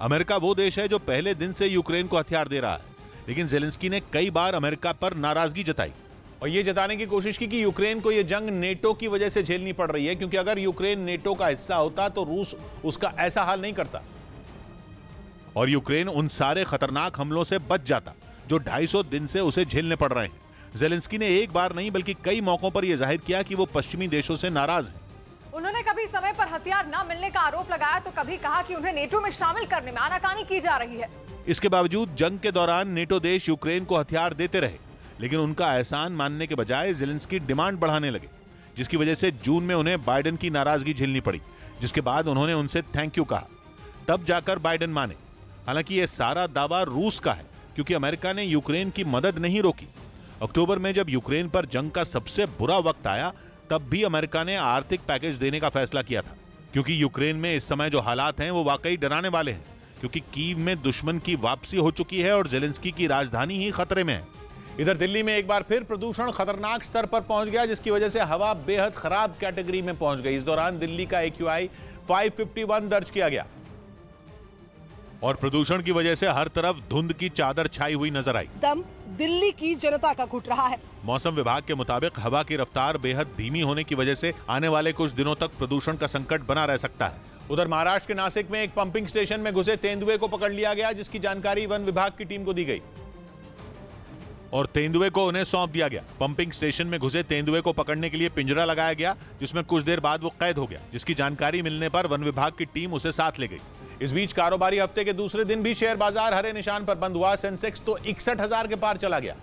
[SPEAKER 1] अमेरिका वो देश है जो पहले दिन से यूक्रेन को हथियार दे रहा है, लेकिन ज़ेलेंस्की ने कई बार अमेरिका पर नाराजगी जताई
[SPEAKER 2] और ये जताने की कोशिश की कि यूक्रेन को ये जंग नेटो की वजह से झेलनी पड़ रही है, क्योंकि अगर यूक्रेन नेटो का हिस्सा होता तो रूस उसका ऐसा हाल नहीं करता
[SPEAKER 1] और यूक्रेन उन सारे खतरनाक हमलों से बच जाता जो 250 दिन से उसे झेलने पड़ रहे हैं। ज़ेलेंस्की ने एक बार नहीं बल्कि कई मौकों पर यह जाहिर किया कि वो पश्चिमी देशों से नाराज हैं।
[SPEAKER 8] उन्होंने कभी समय पर हथियार न मिलने का आरोप लगाया तो कभी कहा कि उन्हें नेटो में शामिल करने में आनाकानी की जा रही है।
[SPEAKER 1] इसके बावजूद जंग के दौरान नेटो देश यूक्रेन को हथियार देते रहे, लेकिन उनका एहसान मानने के बजाय ज़ेलेंस्की डिमांड बढ़ाने लगे, जिसकी वजह से जून में उन्हें बाइडेन की नाराजगी झेलनी पड़ी, जिसके बाद उन्होंने उनसे थैंक यू कहा। तब जाकर बाइडेन माने। हालांकि यह सारा दावा रूस का है, क्योंकि अमेरिका ने यूक्रेन की मदद नहीं रोकी। अक्टूबर में जब यूक्रेन पर जंग का सबसे बुरा वक्त आया, तब भी अमेरिका ने आर्थिक पैकेज देने का फैसला किया था, क्योंकि यूक्रेन में इस समय जो हालात हैं वो वाकई डराने वाले हैं, क्योंकि कीव में दुश्मन की वापसी हो चुकी है और ज़ेलेंस्की की राजधानी ही खतरे में है।
[SPEAKER 2] इधर दिल्ली में एक बार फिर प्रदूषण खतरनाक स्तर पर पहुंच गया, जिसकी वजह से हवा बेहद खराब कैटेगरी में पहुंच गई। इस दौरान दिल्ली का AQI 551 दर्ज किया गया
[SPEAKER 1] और प्रदूषण की वजह से हर तरफ धुंध की चादर छाई हुई नजर आई।
[SPEAKER 9] दम दिल्ली की जनता का घुट रहा है।
[SPEAKER 1] मौसम विभाग के मुताबिक हवा की रफ्तार बेहद धीमी होने की वजह से आने वाले कुछ दिनों तक प्रदूषण का संकट बना रह सकता है।
[SPEAKER 2] उधर महाराष्ट्र के नासिक में एक पंपिंग स्टेशन में घुसे तेंदुए को पकड़ लिया गया, जिसकी जानकारी वन विभाग की टीम को दी गई
[SPEAKER 1] और तेंदुए को उन्हें सौंप दिया गया। पंपिंग स्टेशन में घुसे तेंदुए को पकड़ने के लिए पिंजरा लगाया गया, जिसमें कुछ देर बाद वो कैद हो गया, जिसकी जानकारी मिलने पर वन विभाग की टीम उसे साथ ले गई।
[SPEAKER 2] इस बीच कारोबारी हफ्ते के दूसरे दिन भी शेयर बाजार हरे निशान पर बंद हुआ। सेंसेक्स तो 61,000 के पार चला गया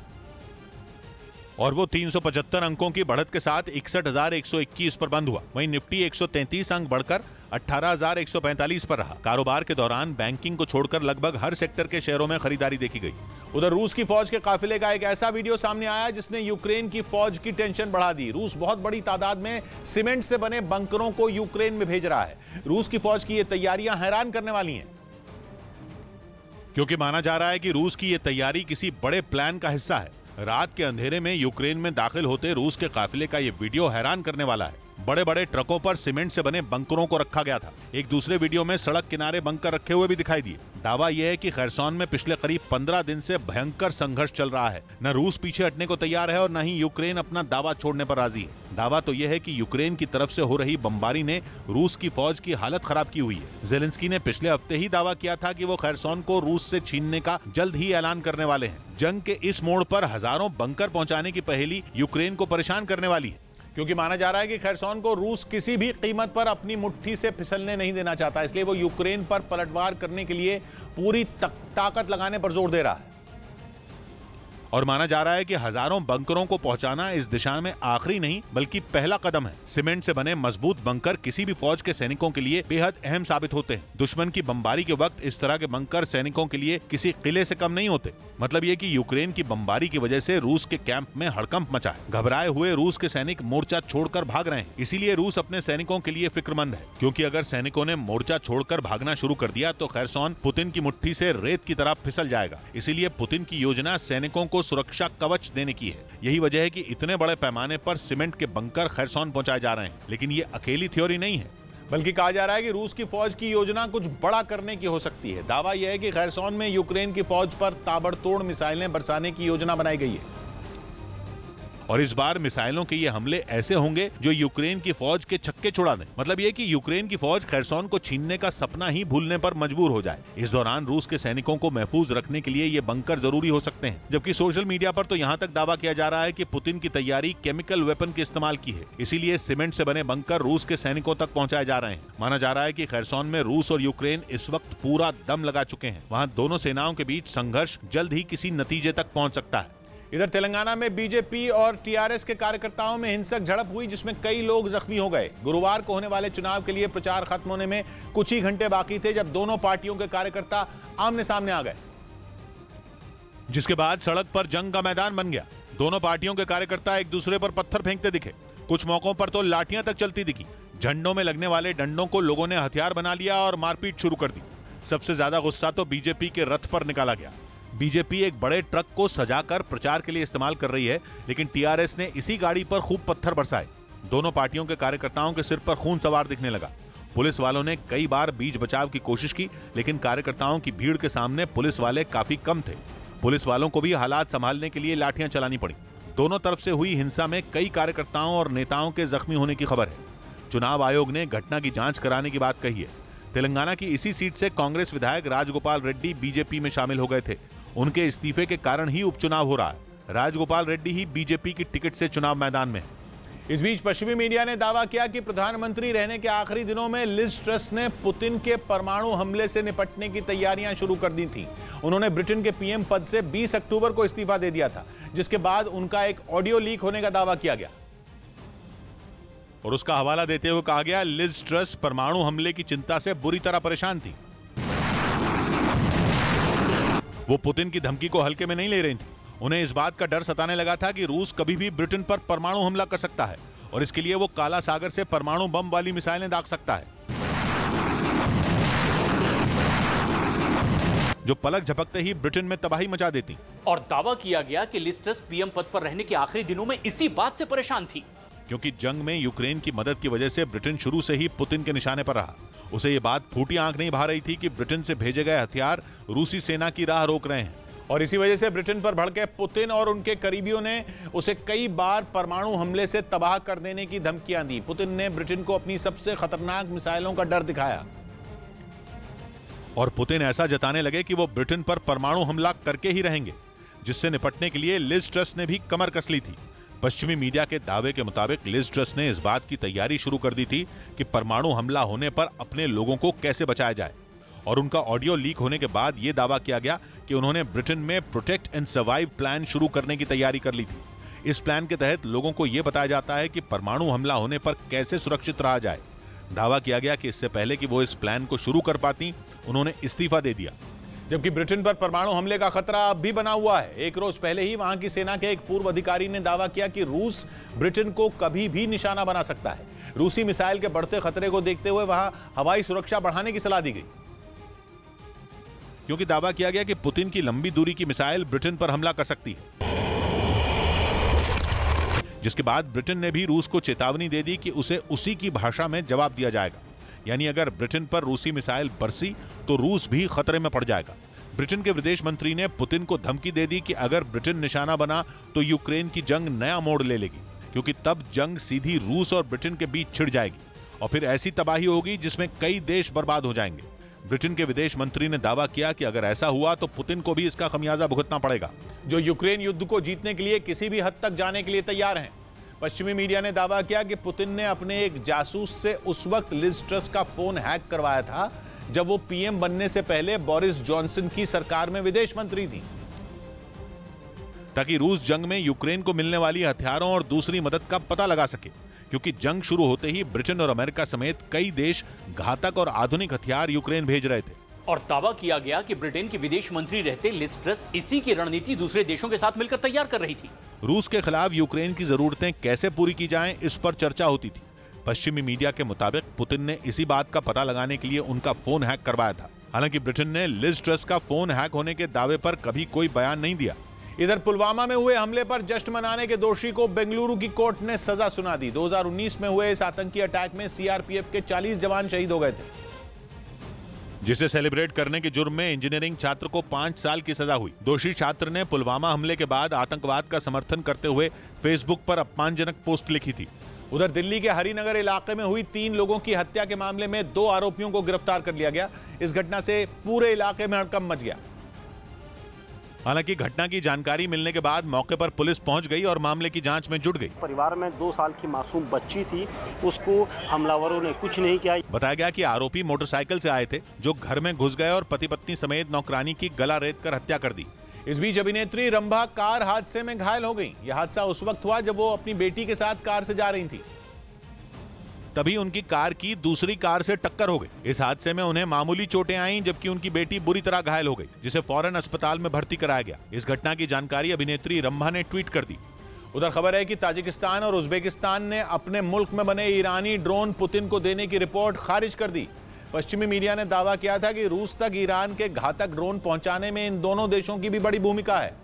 [SPEAKER 1] और वो 375 अंकों की बढ़त के साथ 61,121 पर बंद हुआ। वहीं निफ्टी 133 अंक बढ़कर 18,145 पर रहा। कारोबार के दौरान बैंकिंग को छोड़कर लगभग हर सेक्टर के शेयरों में खरीदारी देखी गई।
[SPEAKER 2] उधर रूस की फौज के काफिले का एक ऐसा वीडियो सामने आया जिसने यूक्रेन की फौज की टेंशन बढ़ा दी। रूस बहुत बड़ी तादाद में सीमेंट से बने बंकरों को यूक्रेन में भेज रहा है। रूस की फौज की ये तैयारियां हैरान करने वाली हैं,
[SPEAKER 1] क्योंकि माना जा रहा है कि रूस की ये तैयारी किसी बड़े प्लान का हिस्सा है। रात के अंधेरे में यूक्रेन में दाखिल होते रूस के काफिले का ये वीडियो हैरान करने वाला है। बड़े बड़े ट्रकों पर सीमेंट से बने बंकरों को रखा गया था। एक दूसरे वीडियो में सड़क किनारे बंकर रखे हुए भी दिखाई दिए। दावा यह है कि खैरसॉन में पिछले करीब 15 दिन से भयंकर संघर्ष चल रहा है। न रूस पीछे हटने को तैयार है और न ही यूक्रेन अपना दावा छोड़ने पर राजी है। दावा तो यह है कि यूक्रेन की तरफ से हो रही बमबारी ने रूस की फौज की हालत खराब की हुई है। ज़ेलेंस्की ने पिछले हफ्ते ही दावा किया था कि वो खैरसॉन को रूस से छीनने का जल्द ही ऐलान करने वाले हैं। जंग के इस मोड़ पर हजारों बंकर पहुंचाने की पहेली यूक्रेन को परेशान करने वाली है।
[SPEAKER 2] क्योंकि माना जा रहा है कि खैरसॉन को रूस किसी भी कीमत पर अपनी मुट्ठी से फिसलने नहीं देना चाहता, इसलिए वो यूक्रेन पर पलटवार करने के लिए पूरी ताकत लगाने पर जोर दे रहा है।
[SPEAKER 1] और माना जा रहा है कि हजारों बंकरों को पहुंचाना इस दिशा में आखिरी नहीं बल्कि पहला कदम है। सीमेंट से बने मजबूत बंकर किसी भी फौज के सैनिकों के लिए बेहद अहम साबित होते हैं। दुश्मन की बमबारी के वक्त इस तरह के बंकर सैनिकों के लिए किसी किले से कम नहीं होते। मतलब ये कि यूक्रेन की बमबारी की वजह से रूस के कैंप में हड़कंप मचा है। घबराए हुए रूस के सैनिक मोर्चा छोड़कर भाग रहे हैं। इसीलिए रूस अपने सैनिकों के लिए फिक्रमंद है, क्योंकि अगर सैनिकों ने मोर्चा छोड़कर भागना शुरू कर दिया तो खैरसॉन पुतिन की मुट्ठी से रेत की तरह फिसल जाएगा। इसीलिए पुतिन की योजना सैनिकों को सुरक्षा कवच देने की है। यही वजह है कि इतने बड़े पैमाने पर सीमेंट के बंकर खैरसॉन पहुंचाए जा रहे हैं। लेकिन ये अकेली थ्योरी नहीं है,
[SPEAKER 2] बल्कि कहा जा रहा है कि रूस की फौज की योजना कुछ बड़ा करने की हो सकती है। दावा यह है कि खैरसॉन में यूक्रेन की फौज पर ताबड़तोड़ मिसाइलें बरसाने की योजना बनाई गई है।
[SPEAKER 1] और इस बार मिसाइलों के ये हमले ऐसे होंगे जो यूक्रेन की फौज के छक्के छुड़ा दें। मतलब ये कि यूक्रेन की फौज खैरसॉन को छीनने का सपना ही भूलने पर मजबूर हो जाए। इस दौरान रूस के सैनिकों को महफूज रखने के लिए ये बंकर जरूरी हो सकते हैं। जबकि सोशल मीडिया पर तो यहाँ तक दावा किया जा रहा है कि पुतिन की तैयारी केमिकल वेपन के इस्तेमाल की है, इसीलिए सीमेंट से बने बंकर रूस के सैनिकों तक पहुंचाए जा रहे हैं। माना जा रहा है कि खैरसॉन में रूस और यूक्रेन इस वक्त पूरा दम लगा चुके हैं। वहाँ दोनों सेनाओं के बीच संघर्ष जल्द ही किसी नतीजे तक पहुंच सकता है।
[SPEAKER 2] इधर तेलंगाना में बीजेपी और टीआरएस के कार्यकर्ताओं में हिंसक झड़प हुई, जिसमें कई लोग जख्मी हो गए। गुरुवार को होने वाले चुनाव के लिए प्रचार खत्म होने में कुछ ही घंटे बाकी थे जब दोनों पार्टियों के कार्यकर्ता आमने सामने आ गए,
[SPEAKER 1] जिसके बाद सड़क पर जंग का मैदान बन गया। दोनों पार्टियों के कार्यकर्ता एक दूसरे पर पत्थर फेंकते दिखे। कुछ मौकों पर तो लाठियां तक चलती दिखी। झंडों में लगने वाले डंडों को लोगों ने हथियार बना लिया और मारपीट शुरू कर दी। सबसे ज्यादा गुस्सा तो बीजेपी के रथ पर निकाला गया। बीजेपी एक बड़े ट्रक को सजाकर प्रचार के लिए इस्तेमाल कर रही है, लेकिन टीआरएस ने इसी गाड़ी पर खूब पत्थर बरसाए। दोनों पार्टियों के कार्यकर्ताओं के सिर पर खून सवार दिखने लगा। पुलिस वालों ने कई बार बीच बचाव की कोशिश की, लेकिन कार्यकर्ताओं की भीड़ के सामने पुलिस वाले काफी कम थे। पुलिस वालों को भी हालात संभालने के लिए लाठियां चलानी पड़ी। दोनों तरफ से हुई हिंसा में कई कार्यकर्ताओं और नेताओं के जख्मी होने की खबर है। चुनाव आयोग ने घटना की जांच कराने की बात कही है। तेलंगाना की इसी सीट से कांग्रेस विधायक राजगोपाल रेड्डी बीजेपी में शामिल हो गए थे। उनके इस्तीफे के कारण ही उपचुनाव हो रहा है। राजगोपाल रेड्डी ही बीजेपी की टिकट से चुनाव मैदान में है।
[SPEAKER 2] इस बीच पश्चिमी मीडिया ने दावा किया कि प्रधानमंत्री रहने के आखिरी दिनों में लिज ट्रस ने पुतिन के परमाणु हमले से निपटने की तैयारियां शुरू कर दी थी। उन्होंने ब्रिटेन के पीएम पद से 20 अक्टूबर को इस्तीफा दे दिया था, जिसके बाद उनका एक ऑडियो लीक होने का दावा किया गया
[SPEAKER 1] और उसका हवाला देते हुए कहा गया, लिज ट्रस परमाणु हमले की चिंता से बुरी तरह परेशान थी। वो पुतिन की धमकी को हल्के में नहीं ले रही थी। उन्हें इस बात का डर सताने लगा था कि रूस कभी भी ब्रिटेन पर परमाणु हमला कर सकता है और इसके लिए वो काला सागर से परमाणु बम वाली मिसाइलें दाग सकता है, जो पलक झपकते ही ब्रिटेन में तबाही मचा देती।
[SPEAKER 10] और दावा किया गया कि लिज ट्रस पीएम पद पर रहने के आखिरी दिनों में इसी बात से परेशान थी,
[SPEAKER 1] क्योंकि जंग में यूक्रेन की मदद की वजह से ब्रिटेन शुरू से ही पुतिन के निशाने पर रहा। उसे ये बात फूटी आंख नहीं भा रही थी कि ब्रिटेन से भेजे गए हथियार रूसी सेना की राह रोक रहे हैं।
[SPEAKER 2] और इसी वजह से ब्रिटेन पर भड़के पुतिन और उनके करीबियों ने उसे कई बार परमाणु हमले से तबाह कर देने की धमकियां दी। पुतिन ने ब्रिटेन को अपनी सबसे खतरनाक मिसाइलों का डर दिखाया
[SPEAKER 1] और पुतिन ऐसा जताने लगे कि वो ब्रिटेन पर परमाणु हमला करके ही रहेंगे, जिससे निपटने के लिए लिज ट्रस ने भी कमर कस ली थी। पश्चिमी मीडिया के दावे के मुताबिक लिज ट्रस ने इस बात की तैयारी शुरू कर दी थी कि परमाणु हमला होने पर अपने लोगों को कैसे बचाया जाए। और उनका ऑडियो लीक होने के बाद यह दावा किया गया कि उन्होंने ब्रिटेन में प्रोटेक्ट एंड सर्वाइव प्लान शुरू करने की तैयारी कर ली थी। इस प्लान के तहत लोगों को यह बताया जाता है कि परमाणु हमला होने पर कैसे सुरक्षित रहा जाए। दावा किया गया कि इससे पहले कि वो इस प्लान को शुरू कर पाती, उन्होंने इस्तीफा दे दिया।
[SPEAKER 2] जबकि ब्रिटेन पर परमाणु हमले का खतरा अब भी बना हुआ है। एक रोज पहले ही वहां की सेना के एक पूर्व अधिकारी ने दावा किया कि रूस ब्रिटेन को कभी भी निशाना बना सकता है। रूसी मिसाइल के बढ़ते खतरे को देखते हुए वहां हवाई सुरक्षा बढ़ाने की सलाह दी गई,
[SPEAKER 1] क्योंकि दावा किया गया कि पुतिन की लंबी दूरी की मिसाइल ब्रिटेन पर हमला कर सकती है। जिसके बाद ब्रिटेन ने भी रूस को चेतावनी दे दी कि उसे उसी की भाषा में जवाब दिया जाएगा, यानी अगर ब्रिटेन पर रूसी मिसाइल बरसी तो रूस भी खतरे में पड़ जाएगा। ब्रिटेन के विदेश मंत्री ने पुतिन को धमकी दे दी कि अगर ब्रिटेन निशाना बना तो यूक्रेन की जंग नया मोड़ ले लेगी, क्योंकि तब जंग सीधी रूस और ब्रिटेन के बीच छिड़ जाएगी और फिर ऐसी तबाही होगी जिसमें कई देश बर्बाद हो जाएंगे। ब्रिटेन के विदेश मंत्री ने दावा किया कि अगर ऐसा हुआ तो पुतिन को भी इसका खमियाजा भुगतना पड़ेगा,
[SPEAKER 2] जो यूक्रेन युद्ध को जीतने के लिए किसी भी हद तक जाने के लिए तैयार हैं। पश्चिमी मीडिया ने दावा किया कि पुतिन ने अपने एक जासूस से उस वक्त लिज ट्रस का फोन हैक करवाया था जब वो पीएम बनने से पहले बोरिस जॉनसन की सरकार में विदेश मंत्री थी,
[SPEAKER 1] ताकि रूस जंग में यूक्रेन को मिलने वाली हथियारों और दूसरी मदद का पता लगा सके, क्योंकि जंग शुरू होते ही ब्रिटेन और अमेरिका समेत कई देश घातक और आधुनिक हथियार यूक्रेन भेज रहे थे।
[SPEAKER 10] और दावा किया गया कि ब्रिटेन के विदेश मंत्री रहते लिज ट्रस इसी की रणनीति दूसरे देशों के साथ मिलकर तैयार कर रही थी।
[SPEAKER 1] रूस के खिलाफ यूक्रेन की जरूरतें कैसे पूरी की जाएं, इस पर चर्चा होती थी। पश्चिमी मीडिया के मुताबिक पुतिन ने इसी बात का पता लगाने के लिए उनका फोन हैक करवाया था। हालांकि ब्रिटेन ने लिज ट्रस का फोन हैक होने के दावे पर कभी कोई बयान नहीं दिया।
[SPEAKER 2] इधर पुलवामा में हुए हमले पर जश्न मनाने के दोषी को बेंगलुरु की कोर्ट ने सजा सुना दी। 2019 में हुए इस आतंकी अटैक में सीआरपीएफ के 40 जवान शहीद हो गए थे,
[SPEAKER 1] जिसे सेलिब्रेट करने के जुर्म में इंजीनियरिंग छात्र को 5 साल की सजा हुई। दोषी छात्र ने पुलवामा हमले के बाद आतंकवाद का समर्थन करते हुए फेसबुक पर अपमानजनक पोस्ट लिखी थी।
[SPEAKER 2] उधर दिल्ली के हरिनगर इलाके में हुई 3 लोगों की हत्या के मामले में 2 आरोपियों को गिरफ्तार कर लिया गया। इस घटना से पूरे इलाके में हड़कंप मच गया।
[SPEAKER 1] हालांकि घटना की जानकारी मिलने के बाद मौके पर पुलिस पहुंच गई और मामले की जांच में जुट गई।
[SPEAKER 11] परिवार में 2 साल की मासूम बच्ची थी, उसको हमलावरों ने कुछ नहीं किया।
[SPEAKER 1] बताया गया कि आरोपी मोटरसाइकिल से आए थे, जो घर में घुस गए और पति पत्नी समेत नौकरानी की गला रेत कर हत्या कर दी।
[SPEAKER 2] इस बीच अभिनेत्री रंभा कार हादसे में घायल हो गई। यह हादसा उस वक्त हुआ जब वो अपनी बेटी के साथ कार से जा रही थी,
[SPEAKER 1] तभी उनकी कार की दूसरी कार से टक्कर हो गई। इस हादसे में उन्हें मामूली चोटें आईं, जबकि उनकी बेटी बुरी तरह घायल हो गई, जिसे फौरन अस्पताल में भर्ती कराया गया। इस घटना की जानकारी अभिनेत्री रंभा ने ट्वीट कर दी।
[SPEAKER 2] उधर खबर है कि ताजिकिस्तान और उज्बेकिस्तान ने अपने मुल्क में बने ईरानी ड्रोन पुतिन को देने की रिपोर्ट खारिज कर दी। पश्चिमी मीडिया ने दावा किया था कि रूस तक ईरान के घातक ड्रोन पहुंचाने में इन दोनों देशों की भी बड़ी भूमिका है,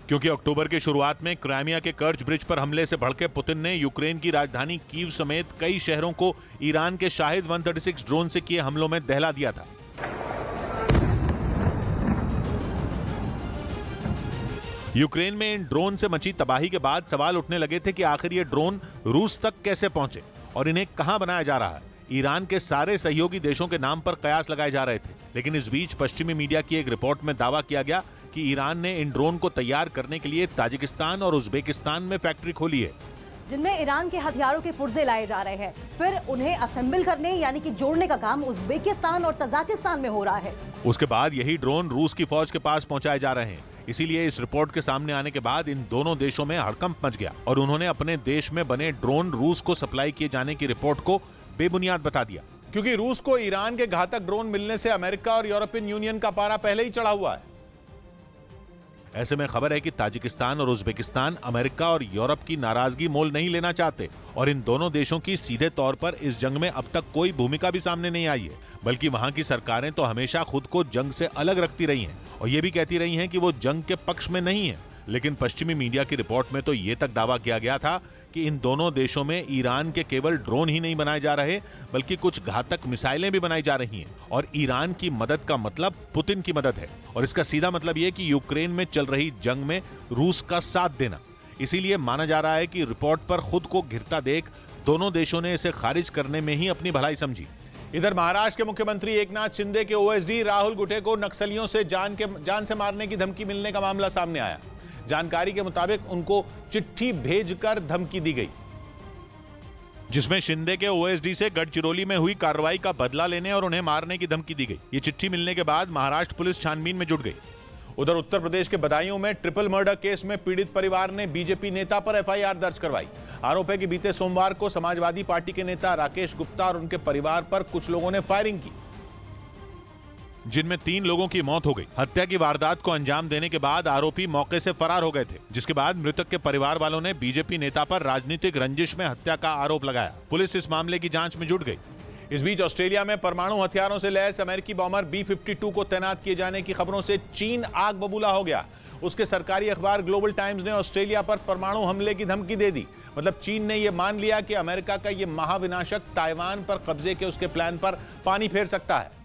[SPEAKER 1] क्योंकि अक्टूबर की शुरुआत में क्राइमिया के कर्ज ब्रिज पर हमले से भड़के पुतिन ने यूक्रेन की राजधानी कीव समेत कई शहरों को ईरान के शाहिद 136 ड्रोन से किए हमलों में दहला दिया था। यूक्रेन में इन ड्रोन से मची तबाही के बाद सवाल उठने लगे थे कि आखिर ये ड्रोन रूस तक कैसे पहुंचे और इन्हें कहां बनाया जा रहा है। ईरान के सारे सहयोगी देशों के नाम पर कयास लगाए जा रहे थे, लेकिन इस बीच पश्चिमी मीडिया की एक रिपोर्ट में दावा किया गया कि ईरान ने इन ड्रोन को तैयार करने के लिए ताजिकिस्तान और उज्बेकिस्तान में फैक्ट्री खोली है,
[SPEAKER 7] जिनमें ईरान के हथियारों के पुर्जे लाए जा रहे हैं। फिर उन्हें असेंबल करने यानी कि जोड़ने का काम उज्बेकिस्तान और तजाकिस्तान में हो रहा है।
[SPEAKER 1] उसके बाद यही ड्रोन रूस की फौज के पास पहुंचाए जा रहे हैं। इसीलिए इस रिपोर्ट के सामने आने के बाद इन दोनों देशों में हड़कंप मच गया और उन्होंने अपने देश में बने ड्रोन रूस को सप्लाई किए जाने की रिपोर्ट को बेबुनियाद बता दिया।
[SPEAKER 2] क्योंकि रूस को ईरान के घातक ड्रोन मिलने से अमेरिका और यूरोपियन यूनियन का पारा पहले ही चढ़ा हुआ है।
[SPEAKER 1] ऐसे में खबर है कि ताजिकिस्तान और उज्बेकिस्तान अमेरिका और यूरोप की नाराजगी मोल नहीं लेना चाहते और इन दोनों देशों की सीधे तौर पर इस जंग में अब तक कोई भूमिका भी सामने नहीं आई है, बल्कि वहां की सरकारें तो हमेशा खुद को जंग से अलग रखती रही हैं और ये भी कहती रही हैं कि वो जंग के पक्ष में नहीं है। लेकिन पश्चिमी मीडिया की रिपोर्ट में तो ये तक दावा किया गया था कि इन दोनों देशों में ईरान के केवल ड्रोन ही नहीं बनाए जा रहे, बल्कि कुछ घातक मिसाइलें भी बनाई जा रही हैं और ईरान की मदद का मतलब पुतिन की मदद है और इसका सीधा मतलब यह कि यूक्रेन में चल रही जंग में रूस का साथ देना। इसीलिए माना जा रहा है कि रिपोर्ट पर खुद को घिरता देख दोनों देशों ने इसे खारिज करने में ही अपनी भलाई समझी।
[SPEAKER 2] इधर महाराष्ट्र के मुख्यमंत्री एकनाथ शिंदे के ओएसडी राहुल गुटे को नक्सलियों से जान से मारने की धमकी मिलने का मामला सामने आया। जानकारी के मुताबिक उनको चिट्ठी भेजकर धमकी दी गई,
[SPEAKER 1] जिसमें शिंदे के ओएसडी से गढ़चिरौली में हुई कार्रवाई का बदला लेने और उन्हें मारने की धमकी दी गई। ये चिट्ठी मिलने के बाद महाराष्ट्र पुलिस छानबीन में जुट गई।
[SPEAKER 2] उधर उत्तर प्रदेश के बदायूं में ट्रिपल मर्डर केस में पीड़ित परिवार ने बीजेपी नेता पर एफआईआर दर्ज करवाई। आरोप है कि बीते सोमवार को समाजवादी पार्टी के नेता राकेश गुप्ता और उनके परिवार पर कुछ लोगों ने फायरिंग की,
[SPEAKER 1] जिनमें 3 लोगों की मौत हो गई। हत्या की वारदात को अंजाम देने के बाद आरोपी मौके से फरार हो गए थे, जिसके बाद मृतक के परिवार वालों ने बीजेपी नेता पर राजनीतिक रंजिश में हत्या का आरोप लगाया। पुलिस इस मामले की जांच में जुट गई।
[SPEAKER 2] इस बीच ऑस्ट्रेलिया में परमाणु हथियारों से लैस अमेरिकी बॉम्बर B-52 को तैनात किए जाने की खबरों से चीन आग बबूला हो गया। उसके सरकारी अखबार ग्लोबल टाइम्स ने ऑस्ट्रेलिया पर परमाणु हमले की धमकी दे दी। मतलब चीन ने यह मान लिया कि अमेरिका का यह महाविनाशक ताइवान पर कब्जे के उसके प्लान पर पानी फेर सकता है,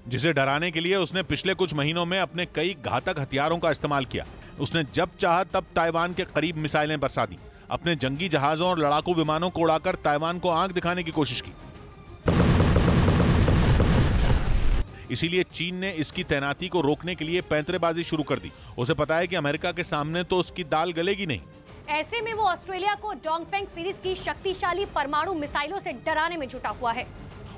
[SPEAKER 1] जिसे डराने के लिए उसने पिछले कुछ महीनों में अपने कई घातक हथियारों का इस्तेमाल किया। उसने जब चाहा तब ताइवान के करीब मिसाइलें बरसा दी, अपने जंगी जहाजों और लड़ाकू विमानों को उड़ाकर ताइवान को आंख दिखाने की कोशिश की। इसीलिए चीन ने इसकी तैनाती को रोकने के लिए पैंतरेबाजी शुरू कर दी। उसे पता है कि अमेरिका के सामने तो उसकी दाल गलेगी नहीं।
[SPEAKER 12] ऐसे में वो ऑस्ट्रेलिया को डोंगफेंग सीरीज की शक्तिशाली परमाणु मिसाइलों से डराने में जुटा हुआ है।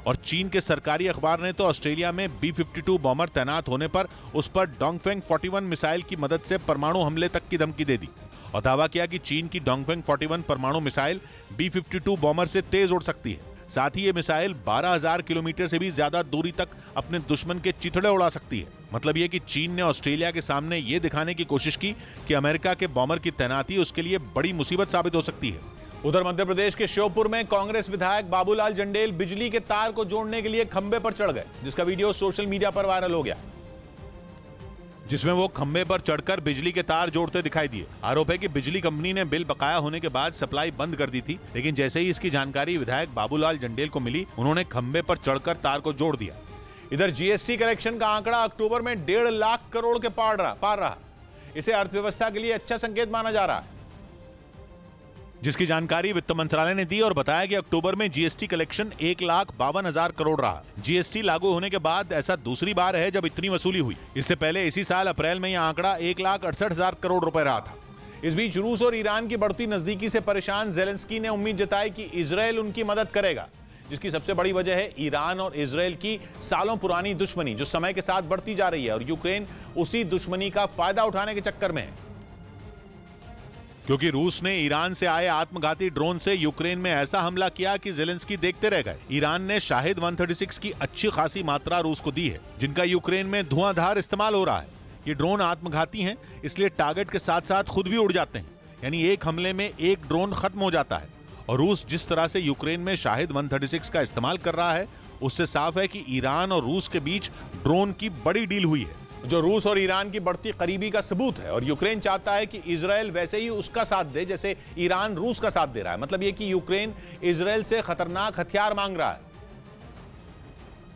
[SPEAKER 1] और चीन के सरकारी अखबार ने तो ऑस्ट्रेलिया में B-52 बॉम्बर तैनात होने पर उस पर डोंगफेंग 41 मिसाइल की मदद से परमाणु हमले तक की धमकी दे दी और दावा किया कि चीन की डोंगफेंग 41 परमाणु मिसाइल B-52 बॉम्बर से तेज उड़ सकती है। साथ ही ये मिसाइल 12,000 किलोमीटर से भी ज्यादा दूरी तक अपने दुश्मन के चिथड़े उड़ा सकती है। मतलब ये कि चीन ने ऑस्ट्रेलिया के सामने ये दिखाने की कोशिश की कि अमेरिका के बॉम्बर की तैनाती उसके लिए बड़ी मुसीबत साबित हो सकती है।
[SPEAKER 2] उधर मध्य प्रदेश के श्योपुर में कांग्रेस विधायक बाबूलाल जंडेल बिजली के तार को जोड़ने के लिए खंबे पर चढ़ गए, जिसका वीडियो सोशल मीडिया पर वायरल हो गया,
[SPEAKER 1] जिसमें वो खंबे पर चढ़कर बिजली के तार जोड़ते दिखाई दिए। आरोप है कि बिजली कंपनी ने बिल बकाया होने के बाद सप्लाई बंद कर दी थी, लेकिन जैसे ही इसकी जानकारी विधायक बाबूलाल जंडेल को मिली, उन्होंने खंबे पर चढ़कर तार को जोड़ दिया।
[SPEAKER 2] इधर जीएसटी कलेक्शन का आंकड़ा अक्टूबर में 1.5 लाख करोड़ के पार रहा। इसे अर्थव्यवस्था के लिए अच्छा संकेत माना जा रहा है,
[SPEAKER 1] जिसकी जानकारी वित्त मंत्रालय ने दी और बताया कि अक्टूबर में जीएसटी कलेक्शन 1,52,000 करोड़ रहा। जीएसटी लागू होने के बाद ऐसा दूसरी बार है जब इतनी वसूली हुई। इससे पहले इसी साल अप्रैल में यह आंकड़ा 1,68,000 करोड़ रुपए रहा था।
[SPEAKER 2] इस बीच रूस और ईरान की बढ़ती नजदीकी से परेशान जेलेंस्की ने उम्मीद जताई कि इजरायल उनकी मदद करेगा, जिसकी सबसे बड़ी वजह है ईरान और इजरायल की सालों पुरानी दुश्मनी, जो समय के साथ बढ़ती जा रही है और यूक्रेन उसी दुश्मनी का फायदा उठाने के चक्कर में है।
[SPEAKER 1] क्योंकि रूस ने ईरान से आए आत्मघाती ड्रोन से यूक्रेन में ऐसा हमला किया कि जेलेंस्की देखते रह गए। ईरान ने शाहिद 136 की अच्छी खासी मात्रा रूस को दी है, जिनका यूक्रेन में धुआंधार इस्तेमाल हो रहा है। ये ड्रोन आत्मघाती हैं, इसलिए टारगेट के साथ साथ खुद भी उड़ जाते हैं, यानी एक हमले में एक ड्रोन खत्म हो जाता है। और रूस जिस तरह से यूक्रेन में शाहिद 136 का इस्तेमाल कर रहा है, उससे साफ है कि ईरान और रूस के बीच ड्रोन की बड़ी डील हुई है,
[SPEAKER 2] जो रूस और ईरान की बढ़ती करीबी का सबूत है। और यूक्रेन चाहता है कि इजरायल वैसे ही उसका साथ दे जैसे ईरान रूस का साथ दे रहा है। मतलब यह कि यूक्रेन इजरायल से खतरनाक हथियार मांग रहा है,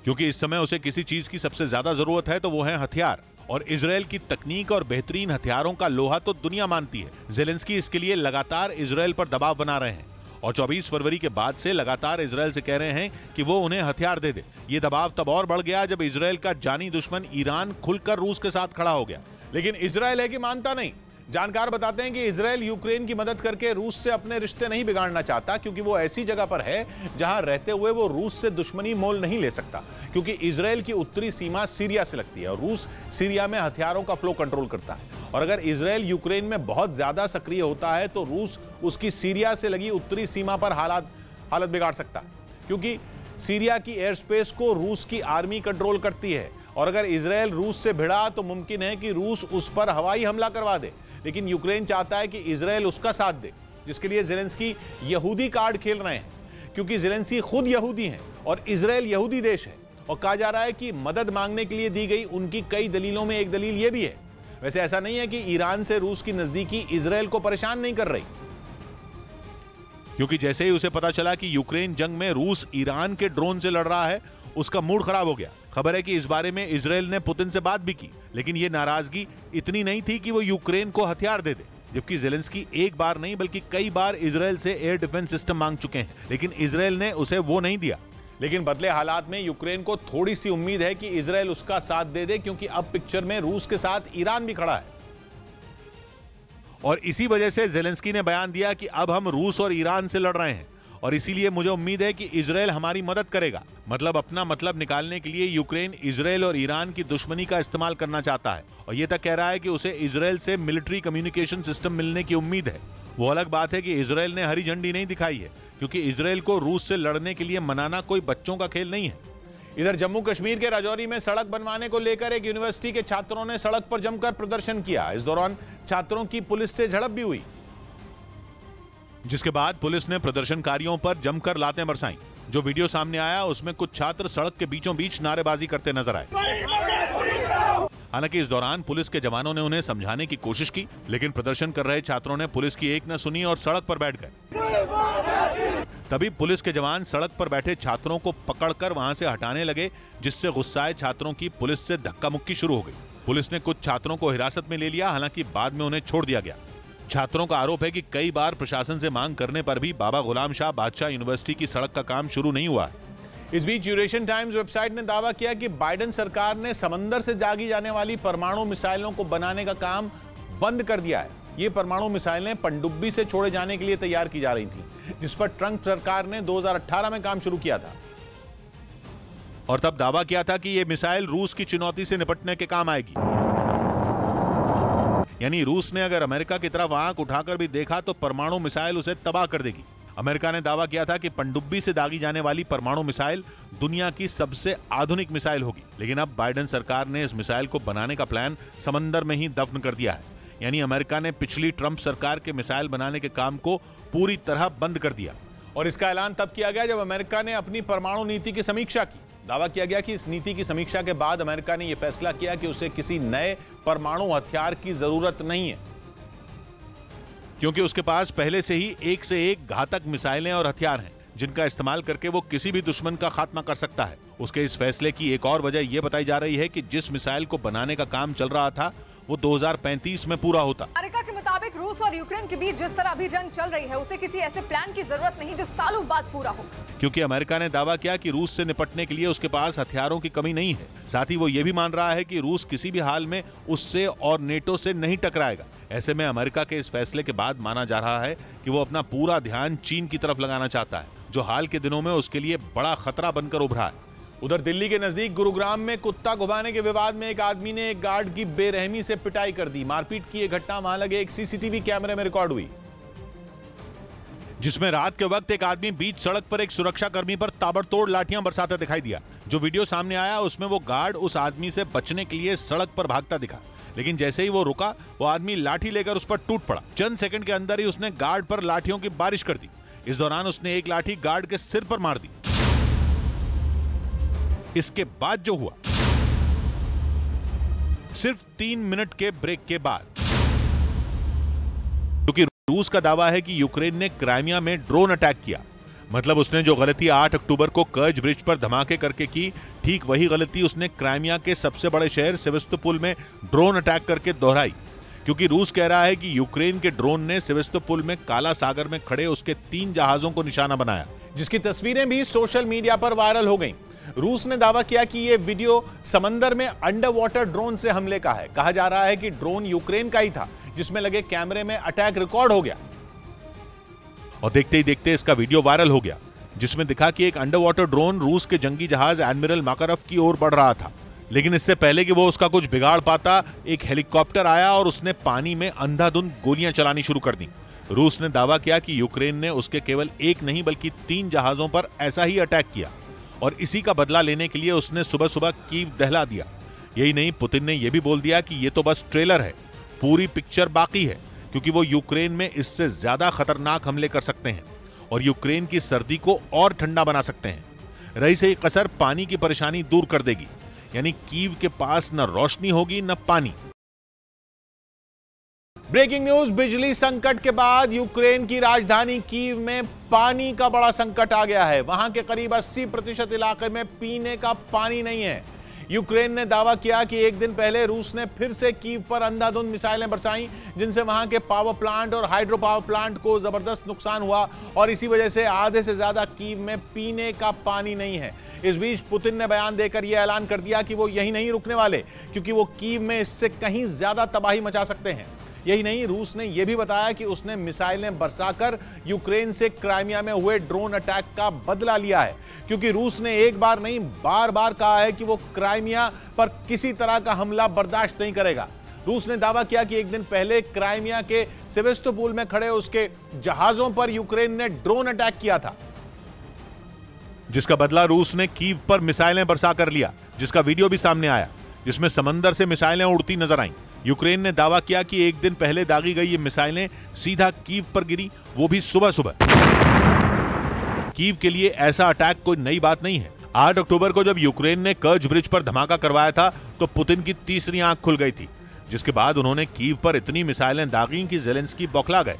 [SPEAKER 1] क्योंकि इस समय उसे किसी चीज की सबसे ज्यादा जरूरत है तो वो है हथियार। और इजरायल की तकनीक और बेहतरीन हथियारों का लोहा तो दुनिया मानती है। जेलेंस्की इसके लिए लगातार इजरायल पर दबाव बना रहे हैं और 24 फरवरी के बाद से लगातार इजरायल से कह रहे हैं कि वो उन्हें हथियार दे दे। ये दबाव तब और बढ़ गया जब इजरायल का जानी दुश्मन ईरान खुलकर रूस के साथ खड़ा हो गया।
[SPEAKER 2] लेकिन इजरायल है कि मानता नहीं। जानकार बताते हैं कि इजरायल यूक्रेन की मदद करके रूस से अपने रिश्ते नहीं बिगाड़ना चाहता, क्योंकि वो ऐसी जगह पर है जहां रहते हुए वो रूस से दुश्मनी मोल नहीं ले सकता, क्योंकि इजरायल की उत्तरी सीमा सीरिया से लगती है और रूस सीरिया में हथियारों का फ्लो कंट्रोल करता है। और अगर इजरायल यूक्रेन में बहुत ज्यादा सक्रिय होता है तो रूस उसकी सीरिया से लगी उत्तरी सीमा पर हालत बिगाड़ सकता है, क्योंकि सीरिया की एयर स्पेस को रूस की आर्मी कंट्रोल करती है। और अगर इजरायल रूस से भिड़ा तो मुमकिन है कि रूस उस पर हवाई हमला करवा दे। लेकिन यूक्रेन चाहता है कि इजरायल उसका साथ दे, जिसके लिए जेलेंस्की यहूदी कार्ड खेल रहे हैं, क्योंकि जेलेंस्की खुद यहूदी हैं और इजरायल यहूदी देश है। और कहा जा रहा है कि मदद मांगने के लिए दी गई उनकी कई दलीलों में एक दलील यह भी है। वैसे ऐसा नहीं है कि ईरान से रूस की नजदीकी इजरायल को परेशान नहीं कर रही,
[SPEAKER 1] क्योंकि जैसे ही उसे पता चला कि यूक्रेन जंग में रूस ईरान के ड्रोन से लड़ रहा है, उसका मूड खराब हो गया। खबर है कि इस बारे में इजरायल ने पुतिन से बात भी की, लेकिन ये नाराजगी इतनी नहीं थी कि वो यूक्रेन को हथियार दे दे। जबकि जेलेंस्की एक बार नहीं बल्कि कई बार इजरायल से एयर डिफेंस सिस्टम मांग चुके हैं, लेकिन इजरायल ने उसे वो नहीं दिया।
[SPEAKER 2] लेकिन बदले हालात में यूक्रेन को थोड़ी सी उम्मीद है कि इजरायल उसका साथ दे दे, क्योंकि अब पिक्चर में रूस के साथ ईरान भी खड़ा है।
[SPEAKER 1] और इसी वजह से जेलेंस्की ने बयान दिया कि अब हम रूस और ईरान से लड़ रहे हैं और इसीलिए मुझे उम्मीद है कि इजरायल हमारी मदद करेगा। मतलब अपना मतलब निकालने के लिए यूक्रेन इजरायल और ईरान की दुश्मनी का इस्तेमाल करना चाहता है और ये तक कह रहा है कि उसे इजरायल से मिलिट्री कम्युनिकेशन सिस्टम मिलने की उम्मीद है। वो अलग बात है कि इजरायल ने हरी झंडी नहीं दिखाई है, क्योंकि इजरायल को रूस से लड़ने के लिए मनाना कोई बच्चों का खेल नहीं है।
[SPEAKER 2] इधर जम्मू कश्मीर के राजौरी में सड़क बनवाने को लेकर एक यूनिवर्सिटी के छात्रों ने सड़क पर जमकर प्रदर्शन किया। इस दौरान छात्रों की पुलिस से झड़प भी हुई,
[SPEAKER 1] जिसके बाद पुलिस ने प्रदर्शनकारियों पर जमकर लातें बरसाईं। जो वीडियो सामने आया उसमें कुछ छात्र सड़क के बीचों बीच नारेबाजी करते नजर आए। हालांकि इस दौरान पुलिस के जवानों ने उन्हें समझाने की कोशिश की, लेकिन प्रदर्शन कर रहे छात्रों ने पुलिस की एक न सुनी और सड़क पर बैठ गए। तभी पुलिस के जवान सड़क पर बैठे छात्रों को पकड़कर वहां से हटाने लगे, जिससे गुस्साए छात्रों की पुलिस से धक्का मुक्की शुरू हो गई। पुलिस ने कुछ छात्रों को हिरासत में ले लिया, हालांकि बाद में उन्हें छोड़ दिया गया। छात्रों का आरोप है कि कई बार प्रशासन से मांग करने पर भी बाबा गुलाम शाह बादशाह यूनिवर्सिटी की सड़क का काम शुरू नहीं हुआ है।
[SPEAKER 2] इस बीच यूरेशियन टाइम्स वेबसाइट ने दावा किया कि बाइडेन सरकार ने समंदर से दागी जाने वाली परमाणु मिसाइलों को बनाने का काम बंद कर दिया है। ये परमाणु मिसाइलें पनडुब्बी से छोड़े जाने के लिए तैयार की जा रही थी, जिस पर ट्रंप सरकार ने 2018 में काम शुरू किया था।
[SPEAKER 1] और तब दावा किया था कि यह मिसाइल रूस की चुनौती से निपटने के काम आएगी। यानी रूस ने अगर अमेरिका की तरफ आंख उठाकर भी देखा तो परमाणु मिसाइल उसे तबाह कर देगी। अमेरिका ने दावा किया था कि पनडुब्बी से दागी जाने वाली परमाणु मिसाइल दुनिया की सबसे आधुनिक मिसाइल होगी। लेकिन अब बाइडेन सरकार ने इस मिसाइल को बनाने का प्लान समंदर में ही दफन कर दिया है। यानी अमेरिका ने पिछली ट्रंप सरकार के मिसाइल बनाने के काम को पूरी तरह बंद कर दिया।
[SPEAKER 2] और इसका ऐलान तब किया गया जब अमेरिका ने अपनी परमाणु नीति की समीक्षा की। दावा किया गया कि इस नीति की समीक्षा के बाद अमेरिका ने यह फैसला किया कि उसे किसी नए परमाणु हथियार की जरूरत नहीं है,
[SPEAKER 1] क्योंकि उसके पास पहले से ही एक से एक घातक मिसाइलें और हथियार हैं, जिनका इस्तेमाल करके वो किसी भी दुश्मन का खात्मा कर सकता है। उसके इस फैसले की एक और वजह यह बताई जा रही है कि जिस मिसाइल को बनाने का काम चल रहा था वो 2035 में पूरा होता।
[SPEAKER 8] अमेरिका के मुताबिक रूस और यूक्रेन के बीच जिस तरह अभी जंग चल रही है, उसे किसी ऐसे प्लान की जरूरत नहीं जो सालों बाद पूरा हो।
[SPEAKER 1] क्योंकि अमेरिका ने दावा किया कि रूस से निपटने के लिए उसके पास हथियारों की कमी नहीं है। साथ ही वो ये भी मान रहा है कि रूस किसी भी हाल में उससे और नेटो से नहीं टकराएगा। ऐसे में अमेरिका के इस फैसले के बाद माना जा रहा है कि वो अपना पूरा ध्यान चीन की तरफ लगाना चाहता है, जो हाल के दिनों में उसके लिए बड़ा खतरा बनकर उभरा है।
[SPEAKER 2] उधर दिल्ली के नजदीक गुरुग्राम में कुत्ता घुमाने के विवाद में एक आदमी ने एक गार्ड की बेरहमी से पिटाई कर दी। मारपीट की यह घटना वहां लगे एक सीसीटीवी कैमरे में रिकॉर्ड हुई,
[SPEAKER 1] जिसमें रात के वक्त एक आदमी बीच सड़क पर एक सुरक्षाकर्मी पर ताबड़तोड़ लाठियां बरसाता दिखाई दिया। जो वीडियो सामने आया उसमें वो गार्ड उस आदमी से बचने के लिए सड़क पर भागता दिखा, लेकिन जैसे ही वो रुका वो आदमी लाठी लेकर उस पर टूट पड़ा। चंद सेकंड के अंदर ही उसने गार्ड पर लाठियों की बारिश कर दी। इस दौरान उसने एक लाठी गार्ड के सिर पर मार दी। इसके बाद जो हुआ, सिर्फ 3 मिनट के ब्रेक के बाद, क्योंकि रूस का दावा है कि यूक्रेन ने क्राइमिया में ड्रोन अटैक किया, मतलब उसने जो गलती 8 अक्टूबर को कर्ज ब्रिज पर धमाके करके की, ठीक वही गलती उसने क्राइमिया के सबसे बड़े शहर सेवेस्तोपोल में ड्रोन अटैक करके दोहराई। क्योंकि रूस कह रहा है कि यूक्रेन के ड्रोन ने सेवेस्तोपोल में काला सागर में खड़े उसके 3 जहाजों को निशाना बनाया,
[SPEAKER 2] जिसकी तस्वीरें भी सोशल मीडिया पर वायरल हो गईं। रूस ने दावा किया कि यह वीडियो समंदर में अंडर वाटर ड्रोन से हमले का है। कहा जा रहा है कि ड्रोन यूक्रेन का ही था, जिसमें लगे कैमरे में अटैक रिकॉर्ड हो गया
[SPEAKER 1] और देखते ही देखते इसका वीडियो वायरल हो गया, जिसमें दिखा कि एक अंडर वाटर ड्रोन रूस के जंगी जहाज एडमिरल माकारफ की ओर बढ़ रहा था। लेकिन इससे पहले कि वो उसका कुछ बिगाड़ पाता, एक हेलीकॉप्टर आया और उसने पानी में अंधाधुंध गोलियां चलानी शुरू कर दी। रूस ने दावा किया कि यूक्रेन ने उसके केवल एक नहीं बल्कि 3 जहाजों पर ऐसा ही अटैक किया और इसी का बदला लेने के लिए उसने सुबह सुबह कीव दहला दिया। यही नहीं, पुतिन ने यह भी बोल दिया कि ये तो बस ट्रेलर है, पूरी पिक्चर बाकी है, क्योंकि वो यूक्रेन में इससे ज्यादा खतरनाक हमले कर सकते हैं और यूक्रेन की सर्दी को और ठंडा बना सकते हैं। रही सही कसर पानी की परेशानी दूर कर देगी, यानी कीव के पास न रोशनी होगी न पानी।
[SPEAKER 2] ब्रेकिंग न्यूज, बिजली संकट के बाद यूक्रेन की राजधानी कीव में पानी का बड़ा संकट आ गया है। वहां के करीब 80% इलाके में पीने का पानी नहीं है। यूक्रेन ने दावा किया कि एक दिन पहले रूस ने फिर से कीव पर अंधाधुंध मिसाइलें बरसाईं, जिनसे वहां के पावर प्लांट और हाइड्रो पावर प्लांट को जबरदस्त नुकसान हुआ और इसी वजह से आधे से ज्यादा कीव में पीने का पानी नहीं है। इस बीच पुतिन ने बयान देकर यह ऐलान कर दिया कि वो यही नहीं रुकने वाले, क्योंकि वो कीव में इससे कहीं ज्यादा तबाही मचा सकते हैं। यही नहीं, रूस ने यह भी बताया कि उसने मिसाइलें बरसाकर यूक्रेन से क्राइमिया में हुए ड्रोन अटैक का बदला लिया है, क्योंकि रूस ने एक बार नहीं बार बार कहा है कि वो क्राइमिया पर किसी तरह का हमला बर्दाश्त नहीं करेगा। रूस ने दावा किया कि एक दिन पहले क्राइमिया के सेवेस्तोपोल में खड़े उसके जहाजों पर यूक्रेन ने ड्रोन अटैक किया था,
[SPEAKER 1] जिसका बदला रूस ने कीव पर मिसाइलें बरसा कर लिया, जिसका वीडियो भी सामने आया, जिसमें समंदर से मिसाइलें उड़ती नजर आईं। यूक्रेन ने दावा किया कि एक दिन पहले दागी गई ये मिसाइलें सीधा कीव पर गिरी, वो भी सुबह सुबह। कीव के लिए ऐसा अटैक कोई नई बात नहीं है। 8 अक्टूबर को जब यूक्रेन ने कर्ज ब्रिज पर धमाका करवाया था तो पुतिन की तीसरी आंख खुल गई थी, जिसके बाद उन्होंने कीव पर इतनी मिसाइलें दागी कि ज़ेलेंस्की बौखला गए।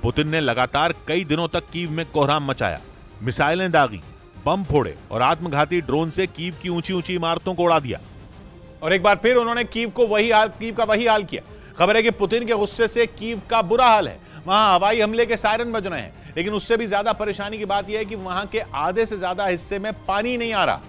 [SPEAKER 1] पुतिन ने लगातार कई दिनों तक कीव में कोहराम मचाया, मिसाइलें दागी, बम फोड़े और आत्मघाती ड्रोन से कीव की ऊंची ऊंची इमारतों को उड़ा दिया।
[SPEAKER 2] और एक बार फिर उन्होंने कीव का वही हाल किया। खबर है कि पुतिन के गुस्से से कीव का बुरा हाल है। वहां हवाई हमले के सायरन बज रहे हैं, लेकिन उससे भी ज्यादा परेशानी की बात यह है कि वहां के आधे से ज्यादा हिस्से में पानी नहीं आ रहा।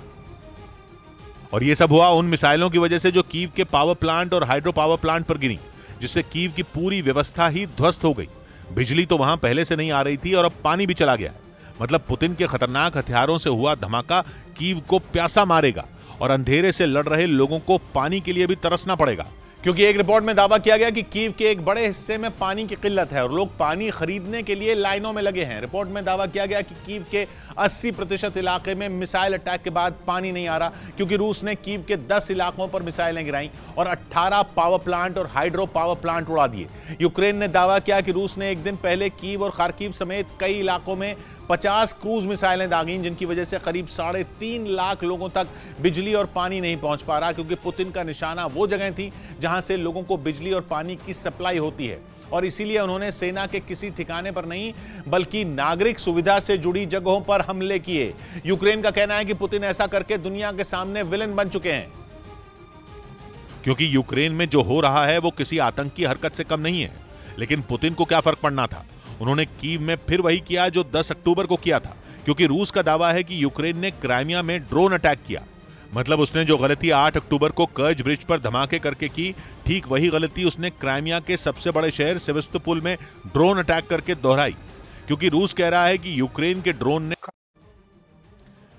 [SPEAKER 1] और यह सब हुआ उन मिसाइलों की वजह से जो कीव के पावर प्लांट और हाइड्रो पावर प्लांट पर गिरी। जिससे कीव की पूरी व्यवस्था ही ध्वस्त हो गई। बिजली तो वहां पहले से नहीं आ रही थी और अब पानी भी चला गया है। मतलब पुतिन के खतरनाक हथियारों से हुआ धमाका कीव को प्यासा मारेगा और अंधेरे से लड़ रहे लोगों को पानी के लिए भी तरसना पड़ेगा।
[SPEAKER 2] क्योंकि एक रिपोर्ट में दावा किया गया कि कीव के एक बड़े हिस्से में पानी की किल्लत है और लोग पानी खरीदने के लिए लाइनों में लगे हैं। रिपोर्ट में दावा किया गया कि कीव के 80% इलाके में मिसाइल अटैक के बाद पानी नहीं आ रहा, क्योंकि रूस ने कीव के 10 इलाकों पर मिसाइलें गिराई और 18 पावर प्लांट और हाइड्रो पावर प्लांट उड़ा दिए। यूक्रेन ने दावा किया कि रूस ने एक दिन पहले कीव और खार्किव समेत कई इलाकों में 50 क्रूज मिसाइलें दागीं, जिनकी वजह से करीब 3.5 लाख लोगों तक बिजली और पानी नहीं पहुंच पा रहा, क्योंकि पुतिन का निशाना वो जगह थी जहां से लोगों को बिजली और पानी की सप्लाई होती है और इसीलिए उन्होंने सेना के किसी ठिकाने पर नहीं बल्कि नागरिक सुविधा से जुड़ी जगहों पर हमले किए। यूक्रेन का कहना है कि पुतिन ऐसा करके दुनिया के सामने विलेन बन चुके हैं।
[SPEAKER 1] क्योंकि यूक्रेन में जो हो रहा है वो किसी आतंकी हरकत से कम नहीं है, लेकिन पुतिन को क्या फर्क पड़ना था। उन्होंने कीव में फिर वही किया जो 10 अक्टूबर को किया था, क्योंकि रूस का दावा है कि यूक्रेन ने क्राइमिया में ड्रोन अटैक किया। मतलब उसने जो गलती 8 अक्टूबर को कर्ज ब्रिज पर धमाके करके की, ठीक वही गलती उसने क्राइमिया के सबसे बड़े शहर सेवास्तोपोल में ड्रोन अटैक करके दोहराई, क्योंकि रूस कह रहा है कि यूक्रेन के ड्रोन ने।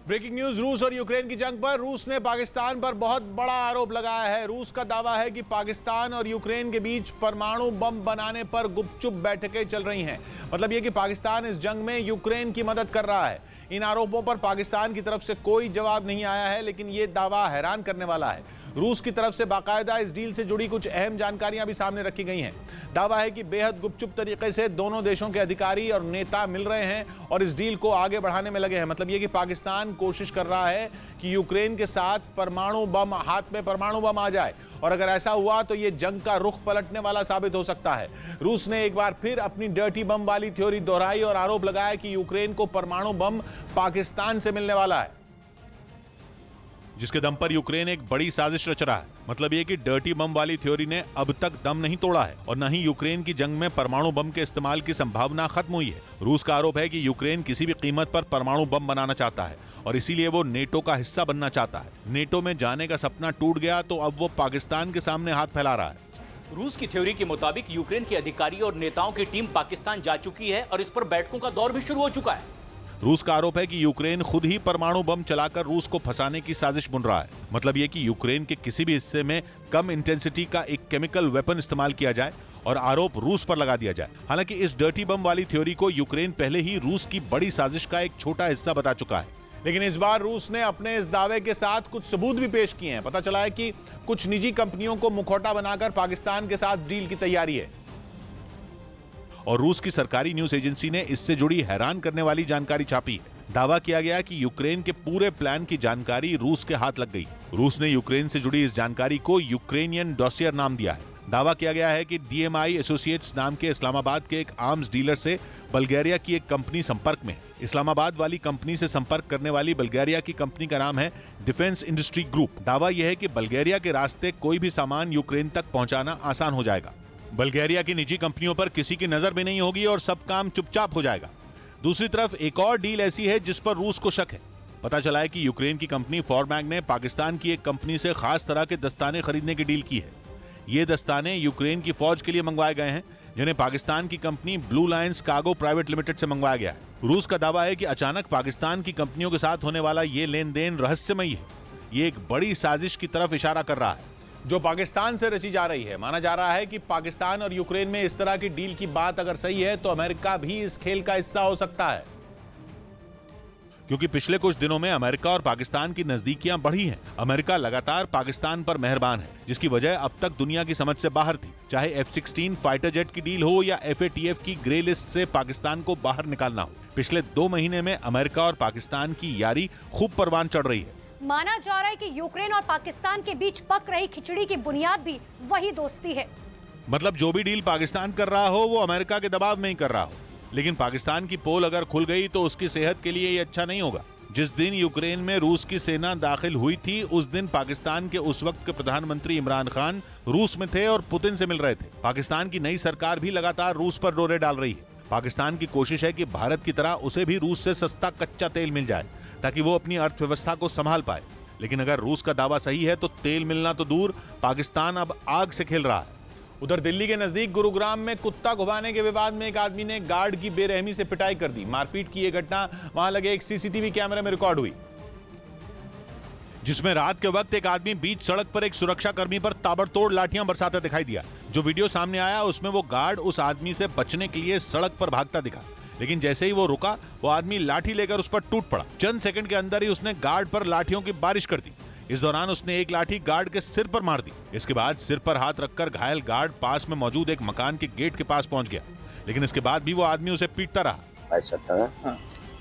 [SPEAKER 2] ब्रेकिंग न्यूज, रूस और यूक्रेन की जंग पर रूस ने पाकिस्तान पर बहुत बड़ा आरोप लगाया है। रूस का दावा है कि पाकिस्तान और यूक्रेन के बीच परमाणु बम बनाने पर गुपचुप बैठकें चल रही हैं। मतलब यह कि पाकिस्तान इस जंग में यूक्रेन की मदद कर रहा है। इन आरोपों पर पाकिस्तान की तरफ से कोई जवाब नहीं आया है, लेकिन यह दावा हैरान करने वाला है। रूस की तरफ से बाकायदा इस डील से जुड़ी कुछ अहम जानकारियां भी सामने रखी गई हैं। दावा है कि बेहद गुपचुप तरीके से दोनों देशों के अधिकारी और नेता मिल रहे हैं और इस डील को आगे बढ़ाने में लगे हैं। मतलब ये कि पाकिस्तान कोशिश कर रहा है कि यूक्रेन के साथ परमाणु बम, हाथ में परमाणु बम आ जाए, और अगर ऐसा हुआ तो ये जंग का रुख पलटने वाला साबित हो सकता है। रूस ने एक बार फिर अपनी डर्टी बम वाली थ्योरी दोहराई और आरोप लगाया कि यूक्रेन को परमाणु बम पाकिस्तान से मिलने वाला है,
[SPEAKER 1] जिसके दम पर यूक्रेन एक बड़ी साजिश रच रहा है। मतलब ये कि डर्टी बम वाली थ्योरी ने अब तक दम नहीं तोड़ा है और न ही यूक्रेन की जंग में परमाणु बम के इस्तेमाल की संभावना खत्म हुई है। रूस का आरोप है कि यूक्रेन किसी भी कीमत पर परमाणु बम बनाना चाहता है और इसीलिए वो नेटो का हिस्सा बनना चाहता है। नेटो में जाने का सपना टूट गया तो अब वो पाकिस्तान के सामने हाथ फैला रहा है।
[SPEAKER 10] रूस की थ्योरी के मुताबिक यूक्रेन के अधिकारी और नेताओं की टीम पाकिस्तान जा चुकी है और इस पर बैठकों का दौर भी शुरू हो चुका है।
[SPEAKER 1] रूस का आरोप है कि यूक्रेन खुद ही परमाणु बम चलाकर रूस को फंसाने की साजिश बुन रहा है। मतलब ये कि यूक्रेन के किसी भी हिस्से में कम इंटेंसिटी का एक केमिकल वेपन इस्तेमाल किया जाए और आरोप रूस पर लगा दिया जाए। हालांकि इस डर्टी बम वाली थ्योरी को यूक्रेन पहले ही रूस की बड़ी साजिश का एक छोटा हिस्सा बता चुका है,
[SPEAKER 2] लेकिन इस बार रूस ने अपने इस दावे के साथ कुछ सबूत भी पेश किए हैं। पता चला है कि कुछ निजी कंपनियों को मुखौटा बनाकर पाकिस्तान के साथ डील की तैयारी है
[SPEAKER 1] और रूस की सरकारी न्यूज एजेंसी ने इससे जुड़ी हैरान करने वाली जानकारी छापी है। दावा किया गया कि यूक्रेन के पूरे प्लान की जानकारी रूस के हाथ लग गई। रूस ने यूक्रेन से जुड़ी इस जानकारी को यूक्रेनियन डॉसियर नाम दिया है। दावा किया गया है कि DMI एसोसिएट्स नाम के इस्लामाबाद के एक आर्म्स डीलर से बल्गेरिया की एक कंपनी संपर्क में है। इस्लामाबाद वाली कंपनी से संपर्क करने वाली बल्गेरिया की कंपनी का नाम है डिफेंस इंडस्ट्री ग्रुप। दावा यह है कि बल्गेरिया के रास्ते कोई भी सामान यूक्रेन तक पहुंचाना आसान हो जाएगा। बल्गेरिया की निजी कंपनियों पर किसी की नजर भी नहीं होगी और सब काम चुपचाप हो जाएगा। दूसरी तरफ एक और डील ऐसी है जिस पर रूस को शक है। पता चला है कि यूक्रेन की कंपनी फॉरमैग ने पाकिस्तान की एक कंपनी से खास तरह के दस्ताने खरीदने की डील की है। ये दस्ताने यूक्रेन की फौज के लिए मंगवाए गए हैं, जिन्हें पाकिस्तान की company blue Lions cargo private limited से मंगवाया गया है। रूस का दावा है कि अचानक पाकिस्तान की कंपनियों के साथ होने वाला ये लेन देन रहस्यमयी है। ये एक बड़ी साजिश की तरफ इशारा कर रहा है
[SPEAKER 2] जो पाकिस्तान से रची जा रही है। माना जा रहा है कि पाकिस्तान और यूक्रेन में इस तरह की डील की बात अगर सही है तो अमेरिका भी इस खेल का हिस्सा हो सकता है,
[SPEAKER 1] क्योंकि पिछले कुछ दिनों में अमेरिका और पाकिस्तान की नजदीकियां बढ़ी हैं। अमेरिका लगातार पाकिस्तान पर मेहरबान है, जिसकी वजह अब तक दुनिया की समझ से बाहर थी। चाहे F-16 फाइटर जेट की डील हो या FATF की ग्रे लिस्ट से पाकिस्तान को बाहर निकालना हो। पिछले 2 महीने में अमेरिका और पाकिस्तान की यारी खूब परवान चढ़ रही है।
[SPEAKER 12] माना जा रहा है कि यूक्रेन और पाकिस्तान के बीच पक रही खिचड़ी की बुनियाद भी वही दोस्ती है।
[SPEAKER 1] मतलब जो भी डील पाकिस्तान कर रहा हो वो अमेरिका के दबाव में ही कर रहा हो, लेकिन पाकिस्तान की पोल अगर खुल गई तो उसकी सेहत के लिए ये अच्छा नहीं होगा। जिस दिन यूक्रेन में रूस की सेना दाखिल हुई थी उस दिन पाकिस्तान के उस वक्त के प्रधानमंत्री इमरान खान रूस में थे और पुतिन से मिल रहे थे। पाकिस्तान की नई सरकार भी लगातार रूस पर रोरे डाल रही है। पाकिस्तान की कोशिश है कि भारत की तरह उसे भी रूस से सस्ता कच्चा तेल मिल जाए ताकि वो अपनी अर्थव्यवस्था को संभाल पाए। लेकिन अगर रूस का दावा सही है तो तेल मिलना तो दूर, पाकिस्तान अब आग से खेल रहा है
[SPEAKER 2] उधर दिल्ली के नजदीक गुरुग्राम में कुत्ता घुमाने के विवाद में एक आदमी ने गार्ड की बेरहमी से पिटाई कर दी। मारपीट की यह घटना वहां लगे एक सीसीटीवी कैमरे में रिकॉर्ड हुई,
[SPEAKER 1] जिसमें रात के वक्त एक आदमी बीच सड़क पर एक सुरक्षा कर्मी पर ताबड़तोड़ लाठियां बरसाता दिखाई दिया। जो वीडियो सामने आया उसमें वो गार्ड उस आदमी से बचने के लिए सड़क पर भागता दिखा, लेकिन जैसे ही वो रुका वो आदमी लाठी लेकर उस पर टूट पड़ा। चंद सेकंड के अंदर ही उसने गार्ड पर लाठियों की बारिश कर दी। इस दौरान उसने एक लाठी गार्ड के सिर पर मार दी। इसके बाद सिर पर हाथ रखकर घायल गार्ड पास में मौजूद एक मकान के गेट के पास पहुंच गया, लेकिन इसके बाद भी वो आदमी उसे पीटता रहा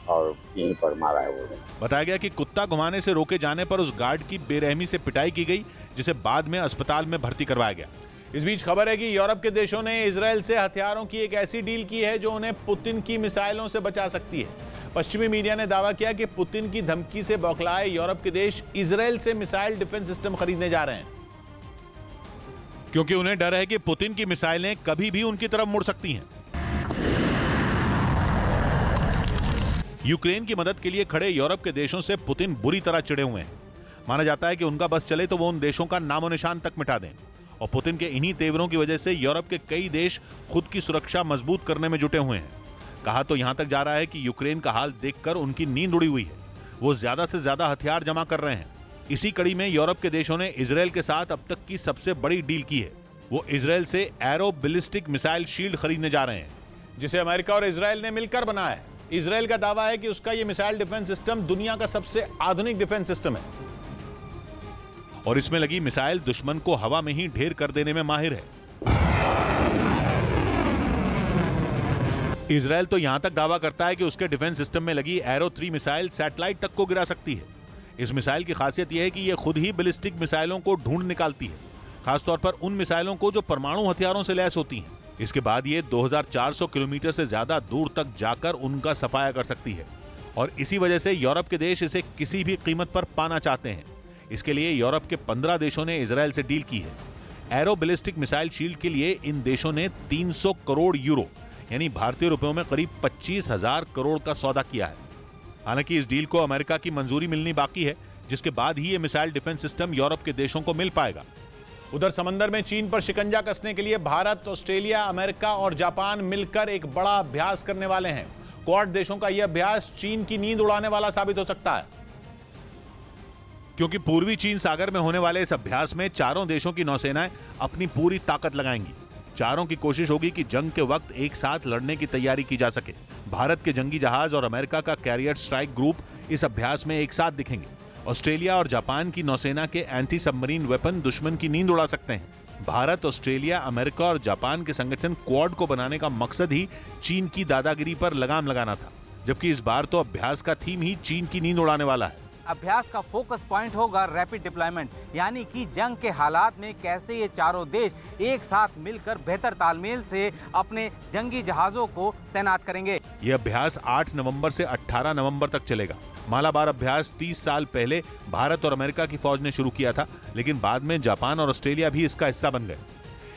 [SPEAKER 13] और यहीं पर मारा है वो।
[SPEAKER 1] बताया गया कि कुत्ता घुमाने से रोके जाने पर उस गार्ड की बेरहमी से पिटाई की गई, जिसे बाद में अस्पताल में भर्ती करवाया गया।
[SPEAKER 2] इस बीच खबर है कि यूरोप के देशों ने इजराइल से हथियारों की एक ऐसी डील की है जो उन्हें पुतिन की मिसाइलों से बचा सकती है। पश्चिमी मीडिया ने दावा किया कि पुतिन की धमकी से बौखलाए यूरोप के देश इजराइल से मिसाइल डिफेंस सिस्टम खरीदने जा रहे हैं,
[SPEAKER 1] क्योंकि उन्हें डर है कि पुतिन की मिसाइलें कभी भी उनकी तरफ मुड़ सकती हैं। यूक्रेन की मदद के लिए खड़े यूरोप के देशों से पुतिन बुरी तरह चिढ़े हुए हैं। माना जाता है कि उनका बस चले तो वो उन देशों का नामो निशान तक मिटा दें, और पुतिन के इन्हीं तेवरों की वजह से यूरोप के कई देश खुद की सुरक्षा मजबूत करने में जुटे हुए हैं। कहा तो यहां तक जा रहा है कि यूक्रेन का हाल देखकर उनकी नींद उड़ी हुई है। वो ज्यादा से ज्यादा हथियार जमा कर रहे हैं। इसी कड़ी में यूरोप के देशों ने इजराइल के साथ अब तक की सबसे बड़ी डील की है। वो इजराइल से एरो बैलिस्टिक मिसाइल शील्ड खरीदने जा रहे हैं,
[SPEAKER 2] जिसे अमेरिका और इजराइल ने मिलकर बनाया है। इजराइल का दावा है कि उसका यह मिसाइल डिफेंस सिस्टम दुनिया का सबसे आधुनिक डिफेंस सिस्टम है,
[SPEAKER 1] और इसमें लगी मिसाइल दुश्मन को हवा में ही ढेर कर देने में माहिर है। इजराइल तो यहां तक दावा करता है कि उसके डिफेंस सिस्टम में लगी एरो 3 मिसाइल सैटेलाइट तक को गिरा सकती है। इस मिसाइल की खासियत यह है कि यह खुद ही बैलिस्टिक मिसाइलों को ढूंढ निकालती है, खासतौर पर उन मिसाइलों को जो परमाणु हथियारों से लैस होती हैं। इसके बाद ये 2400 किलोमीटर से ज्यादा दूर तक जाकर उनका सफाया कर सकती है, और इसी वजह से यूरोप के देश इसे किसी भी कीमत पर पाना चाहते हैं। इसके लिए यूरोप के 15 देशों ने इजराइल से डील की है। एरो बैलिस्टिक मिसाइल शील्ड के लिए इन देशों ने 300 करोड़ यूरो यानी भारतीय रुपयों में करीब 25,000 करोड़ का सौदा किया है। हालांकि इस डील को अमेरिका की मंजूरी मिलनी बाकी है, जिसके बाद ही ये मिसाइल डिफेंस सिस्टम यूरोप के देशों को मिल पाएगा।
[SPEAKER 2] उधर समंदर में चीन पर शिकंजा कसने के लिए भारत, ऑस्ट्रेलिया, अमेरिका और जापान मिलकर एक बड़ा अभ्यास करने वाले हैं। क्वाड देशों का यह अभ्यास चीन की नींद उड़ाने वाला साबित हो सकता है,
[SPEAKER 1] क्योंकि पूर्वी चीन सागर में होने वाले इस अभ्यास में चारों देशों की नौसेनाएं अपनी पूरी ताकत लगाएंगी। चारों की कोशिश होगी कि जंग के वक्त एक साथ लड़ने की तैयारी की जा सके। भारत के जंगी जहाज और अमेरिका का कैरियर स्ट्राइक ग्रुप इस अभ्यास में एक साथ दिखेंगे। ऑस्ट्रेलिया और जापान की नौसेना के एंटी सबमरीन वेपन दुश्मन की नींद उड़ा सकते हैं। भारत, ऑस्ट्रेलिया, अमेरिका और जापान के संगठन क्वाड को बनाने का मकसद ही चीन की दादागिरी पर लगाम लगाना था, जबकि इस बार तो अभ्यास का थीम ही चीन की नींद उड़ाने वाला है।
[SPEAKER 14] अभ्यास का फोकस पॉइंट होगा रैपिड डिप्लॉयमेंट, यानी कि जंग के हालात में कैसे ये चारों देश एक साथ मिलकर बेहतर तालमेल से अपने जंगी जहाजों को तैनात करेंगे।
[SPEAKER 1] ये अभ्यास 8 नवंबर से 18 नवंबर तक चलेगा। मालाबार अभ्यास 30 साल पहले भारत और अमेरिका की फौज ने शुरू किया था, लेकिन बाद में जापान और ऑस्ट्रेलिया भी इसका हिस्सा बन गए।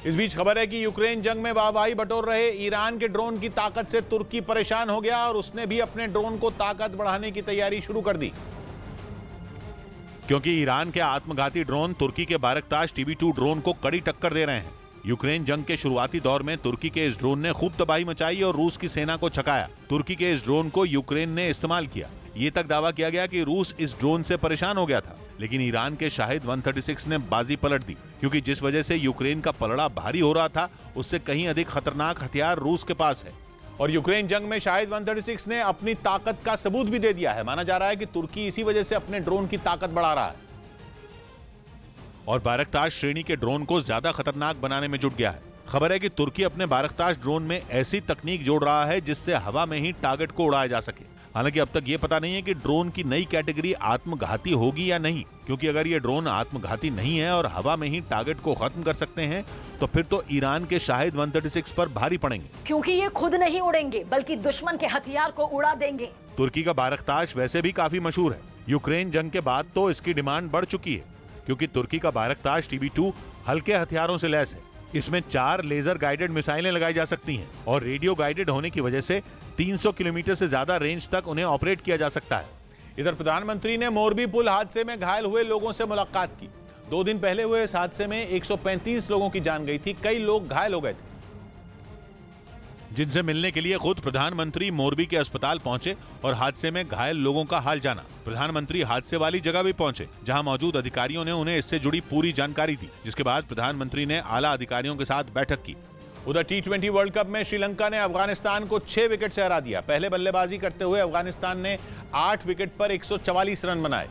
[SPEAKER 2] इस बीच खबर है कि यूक्रेन जंग में वाहवाही बटोर रहे ईरान के ड्रोन की ताकत से तुर्की परेशान हो गया और उसने भी अपने ड्रोन को ताकत बढ़ाने की तैयारी शुरू कर दी,
[SPEAKER 1] क्योंकि ईरान के आत्मघाती ड्रोन तुर्की के बारकताश TB2 ड्रोन को कड़ी टक्कर दे रहे हैं। यूक्रेन जंग के शुरुआती दौर में तुर्की के इस ड्रोन ने खूब तबाही मचाई और रूस की सेना को छकाया। तुर्की के इस ड्रोन को यूक्रेन ने इस्तेमाल किया। ये तक दावा किया गया कि रूस इस ड्रोन से परेशान हो गया था, लेकिन ईरान के शाहिद 136 ने बाजी पलट दी, क्योंकि जिस वजह से यूक्रेन का पलड़ा भारी हो रहा था, उससे कहीं अधिक खतरनाक हथियार रूस के पास है।
[SPEAKER 2] और यूक्रेन जंग में शाहिद 136 ने अपनी ताकत का सबूत भी दे दिया है। माना जा रहा है कि तुर्की इसी वजह से अपने ड्रोन की ताकत बढ़ा रहा है
[SPEAKER 1] और बारकताश श्रेणी के ड्रोन को ज्यादा खतरनाक बनाने में जुट गया है। खबर है कि तुर्की अपने बारकताश ड्रोन में ऐसी तकनीक जोड़ रहा है जिससे हवा में ही टारगेट को उड़ाया जा सके। हालांकि अब तक ये पता नहीं है कि ड्रोन की नई कैटेगरी आत्मघाती होगी या नहीं, क्योंकि अगर ये ड्रोन आत्मघाती नहीं है और हवा में ही टारगेट को खत्म कर सकते हैं तो फिर तो ईरान के शाहिद 136 पर भारी पड़ेंगे,
[SPEAKER 5] क्योंकि ये खुद नहीं उड़ेंगे बल्कि दुश्मन के हथियार को उड़ा देंगे।
[SPEAKER 1] तुर्की का बारकताश वैसे भी काफी मशहूर है। यूक्रेन जंग के बाद तो इसकी डिमांड बढ़ चुकी है, क्योंकि तुर्की का बारकताश TB2 हल्के हथियारों से लैस है। इसमें 4 लेजर गाइडेड मिसाइलें लगाई जा सकती हैं और रेडियो गाइडेड होने की वजह से 300 किलोमीटर से ज्यादा रेंज तक उन्हें ऑपरेट किया जा सकता है।
[SPEAKER 2] इधर प्रधानमंत्री ने मोरबी पुल हादसे में घायल हुए लोगों से मुलाकात की। 2 दिन पहले हुए इस हादसे में 135 लोगों की जान गई थी, कई लोग घायल हो गए थे,
[SPEAKER 1] जिनसे मिलने के लिए खुद प्रधानमंत्री मोरबी के अस्पताल पहुंचे और हादसे में घायल लोगों का हाल जाना। प्रधानमंत्री हादसे वाली जगह भी पहुंचे, जहां मौजूद अधिकारियों ने उन्हें इससे जुड़ी पूरी जानकारी दी, जिसके बाद प्रधानमंत्री ने आला अधिकारियों के साथ बैठक की।
[SPEAKER 2] उधर T20 वर्ल्ड कप में श्रीलंका ने अफगानिस्तान को 6 विकेट से हरा दिया। पहले बल्लेबाजी करते हुए अफगानिस्तान ने 8 विकेट पर 144 रन बनाए,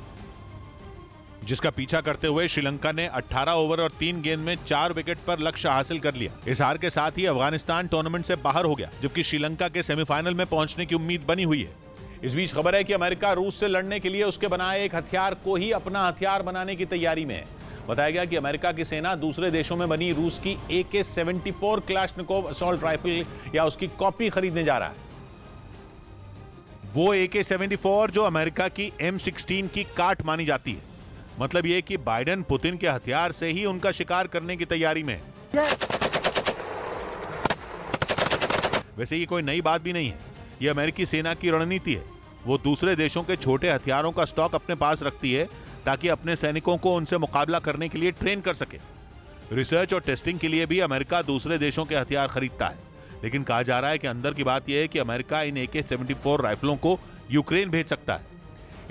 [SPEAKER 1] जिसका पीछा करते हुए श्रीलंका ने 18 ओवर और 3 गेंद में 4 विकेट पर लक्ष्य हासिल कर लिया। इस हार के साथ ही अफगानिस्तान टूर्नामेंट से बाहर हो गया, जबकि श्रीलंका के सेमीफाइनल में पहुंचने की उम्मीद बनी हुई है।
[SPEAKER 2] इस बीच खबर है कि अमेरिका रूस से लड़ने के लिए उसके बनाए एक हथियार को ही अपना हथियार बनाने की तैयारी में है। बताया गया कि अमेरिका की सेना दूसरे देशों में बनी रूस की AK-74 क्लाशनिकोव असॉल्ट राइफल या उसकी कॉपी खरीदने जा रहा है।
[SPEAKER 1] वो AK-74 जो अमेरिका की M16 की काट मानी जाती है। मतलब ये कि बाइडेन पुतिन के हथियार से ही उनका शिकार करने की तैयारी में है। वैसे ये कोई नई बात भी नहीं है, ये अमेरिकी सेना की रणनीति है। वो दूसरे देशों के छोटे हथियारों का स्टॉक अपने पास रखती है ताकि अपने सैनिकों को उनसे मुकाबला करने के लिए ट्रेन कर सके। रिसर्च और टेस्टिंग के लिए भी अमेरिका दूसरे देशों के हथियार खरीदता है, लेकिन कहा जा रहा है कि अंदर की बात यह है कि अमेरिका इन AK-74 राइफलों को यूक्रेन भेज सकता है।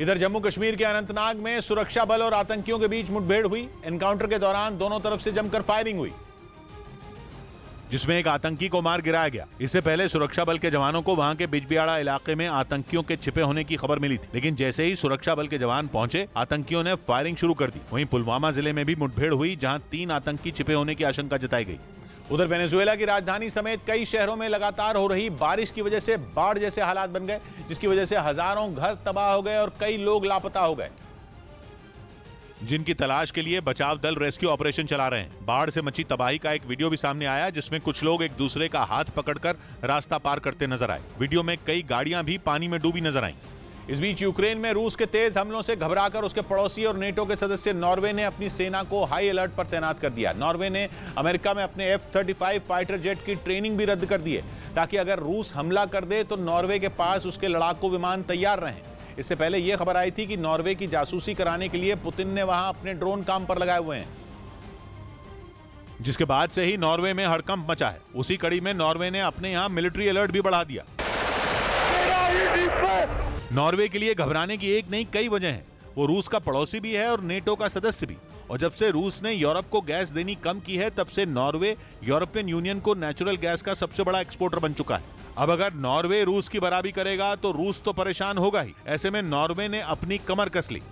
[SPEAKER 2] इधर जम्मू कश्मीर के अनंतनाग में सुरक्षा बल और आतंकियों के बीच मुठभेड़ हुई। एनकाउंटर के दौरान दोनों तरफ से जमकर फायरिंग हुई,
[SPEAKER 1] जिसमें एक आतंकी को मार गिराया गया। इससे पहले सुरक्षा बल के जवानों को वहां के बिजबियाड़ा इलाके में आतंकियों के छिपे होने की खबर मिली थी, लेकिन जैसे ही सुरक्षा बल के जवान पहुंचे, आतंकियों ने फायरिंग शुरू कर दी। वहीं पुलवामा जिले में भी मुठभेड़ हुई, जहां 3 आतंकी छिपे होने की आशंका जताई गई।
[SPEAKER 2] उधर वेनेजुएला की राजधानी समेत कई शहरों में लगातार हो रही बारिश की वजह से बाढ़ जैसे हालात बन गए, जिसकी वजह से हजारों घर तबाह हो गए और कई लोग लापता हो गए,
[SPEAKER 1] जिनकी तलाश के लिए बचाव दल रेस्क्यू ऑपरेशन चला रहे हैं। बाढ़ से मची तबाही का एक वीडियो भी सामने आया, जिसमें कुछ लोग एक दूसरे का हाथ पकड़कर रास्ता पार करते नजर आए। वीडियो में कई गाड़ियां भी पानी में डूबी नजर आईं।
[SPEAKER 2] इस बीच यूक्रेन में रूस के तेज हमलों से घबराकर उसके पड़ोसी और नेटो के सदस्य नॉर्वे ने अपनी सेना को हाई अलर्ट पर तैनात कर दिया। नॉर्वे ने अमेरिका में अपने F-35 फाइटर जेट की ट्रेनिंग भी रद्द कर दी है, ताकि अगर रूस हमला कर दे तो नॉर्वे के पास उसके लड़ाकू विमान तैयार रहें। इससे पहले यह खबर आई थी कि नॉर्वे की जासूसी कराने के लिए पुतिन ने वहां अपने ड्रोन काम पर लगाए हुए हैं,
[SPEAKER 1] जिसके बाद से ही नॉर्वे में हड़कंप मचा है। उसी कड़ी में नॉर्वे ने अपने यहां मिलिट्री अलर्ट भी बढ़ा दिया। नॉर्वे के लिए घबराने की एक नहीं कई वजह हैं। वो रूस का पड़ोसी भी है और नेटो का सदस्य भी, और जब से रूस ने यूरोप को गैस देनी कम की है, तब से नॉर्वे यूरोपियन यूनियन को नेचुरल गैस का सबसे बड़ा एक्सपोर्टर बन चुका है। अब अगर नॉर्वे रूस की बराबरी करेगा तो रूस तो परेशान होगा ही। ऐसे में नॉर्वे ने अपनी कमर कस ली।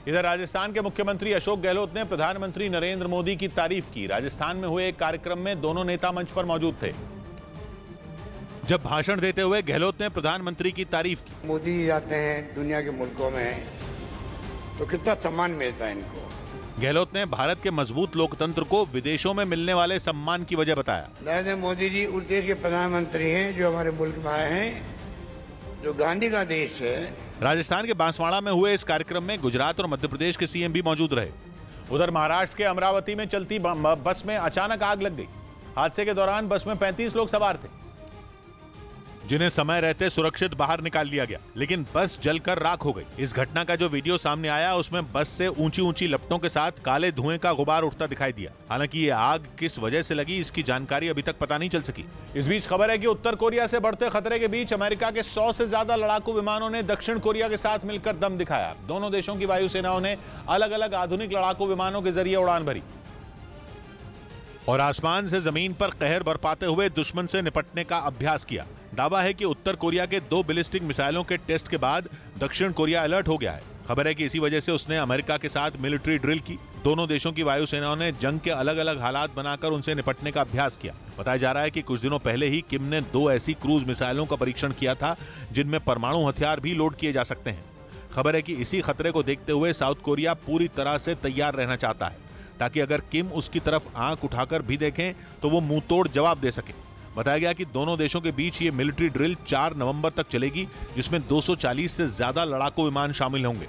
[SPEAKER 2] इधर राजस्थान के मुख्यमंत्री अशोक गहलोत ने प्रधानमंत्री नरेंद्र मोदी की तारीफ की। राजस्थान में हुए एक कार्यक्रम में दोनों नेता मंच पर मौजूद थे।
[SPEAKER 1] जब भाषण देते हुए गहलोत ने प्रधानमंत्री की तारीफ की।
[SPEAKER 15] मोदी जाते हैं दुनिया के मुल्कों में तो कितना सम्मान मिलता है इनको।
[SPEAKER 1] गहलोत ने भारत के मजबूत लोकतंत्र को विदेशों में मिलने वाले सम्मान की वजह बताया।
[SPEAKER 15] नरेंद्र मोदी जी उस देश के प्रधानमंत्री हैं जो हमारे मुल्क में आए हैं, जो गांधी का देश है।
[SPEAKER 1] राजस्थान के बांसवाड़ा में हुए इस कार्यक्रम में गुजरात और मध्य प्रदेश के सीएम भी मौजूद रहे।
[SPEAKER 2] उधर महाराष्ट्र के अमरावती में चलती बस में अचानक आग लग गई। हादसे के दौरान बस में 35 लोग सवार थे,
[SPEAKER 1] जिन्हें समय रहते सुरक्षित बाहर निकाल लिया गया, लेकिन बस जलकर राख हो गई। इस घटना का जो वीडियो सामने आया, उसमें बस से ऊंची ऊंची लपटों के साथ काले धुएं का गुबार उठता दिखाई दिया। हालांकि ये आग किस वजह से लगी, इसकी जानकारी अभी तक पता नहीं चल सकी।
[SPEAKER 2] इस बीच खबर है कि उत्तर कोरिया से बढ़ते खतरे के बीच अमेरिका के 100 से ज्यादा लड़ाकू विमानों ने दक्षिण कोरिया के साथ मिलकर दम दिखाया। दोनों देशों की वायुसेनाओं ने अलग अलग आधुनिक लड़ाकू विमानों के जरिए उड़ान भरी
[SPEAKER 1] और आसमान से जमीन पर कहर बरपाते हुए दुश्मन से निपटने का अभ्यास किया। दावा है कि उत्तर कोरिया के 2 बैलिस्टिक मिसाइलों के टेस्ट के बाद दक्षिण कोरिया अलर्ट हो गया है। खबर है कि इसी वजह से उसने अमेरिका के साथ मिलिट्री ड्रिल की। दोनों देशों की वायुसेनाओं ने जंग के अलग अलग हालात बनाकर उनसे निपटने का अभ्यास किया। बताया जा रहा है कि कुछ दिनों पहले ही किम ने 2 ऐसी क्रूज मिसाइलों का परीक्षण किया था, जिनमें परमाणु हथियार भी लोड किए जा सकते हैं। खबर है कि इसी खतरे को देखते हुए साउथ कोरिया पूरी तरह से तैयार रहना चाहता है, ताकि अगर किम उसकी तरफ आंख उठाकर भी देखें तो वो मुंह तोड़ जवाब दे सके। बताया गया कि दोनों देशों के बीच ये मिलिट्री ड्रिल 4 नवंबर तक चलेगी, जिसमें 240 से ज्यादा लड़ाकू विमान शामिल होंगे।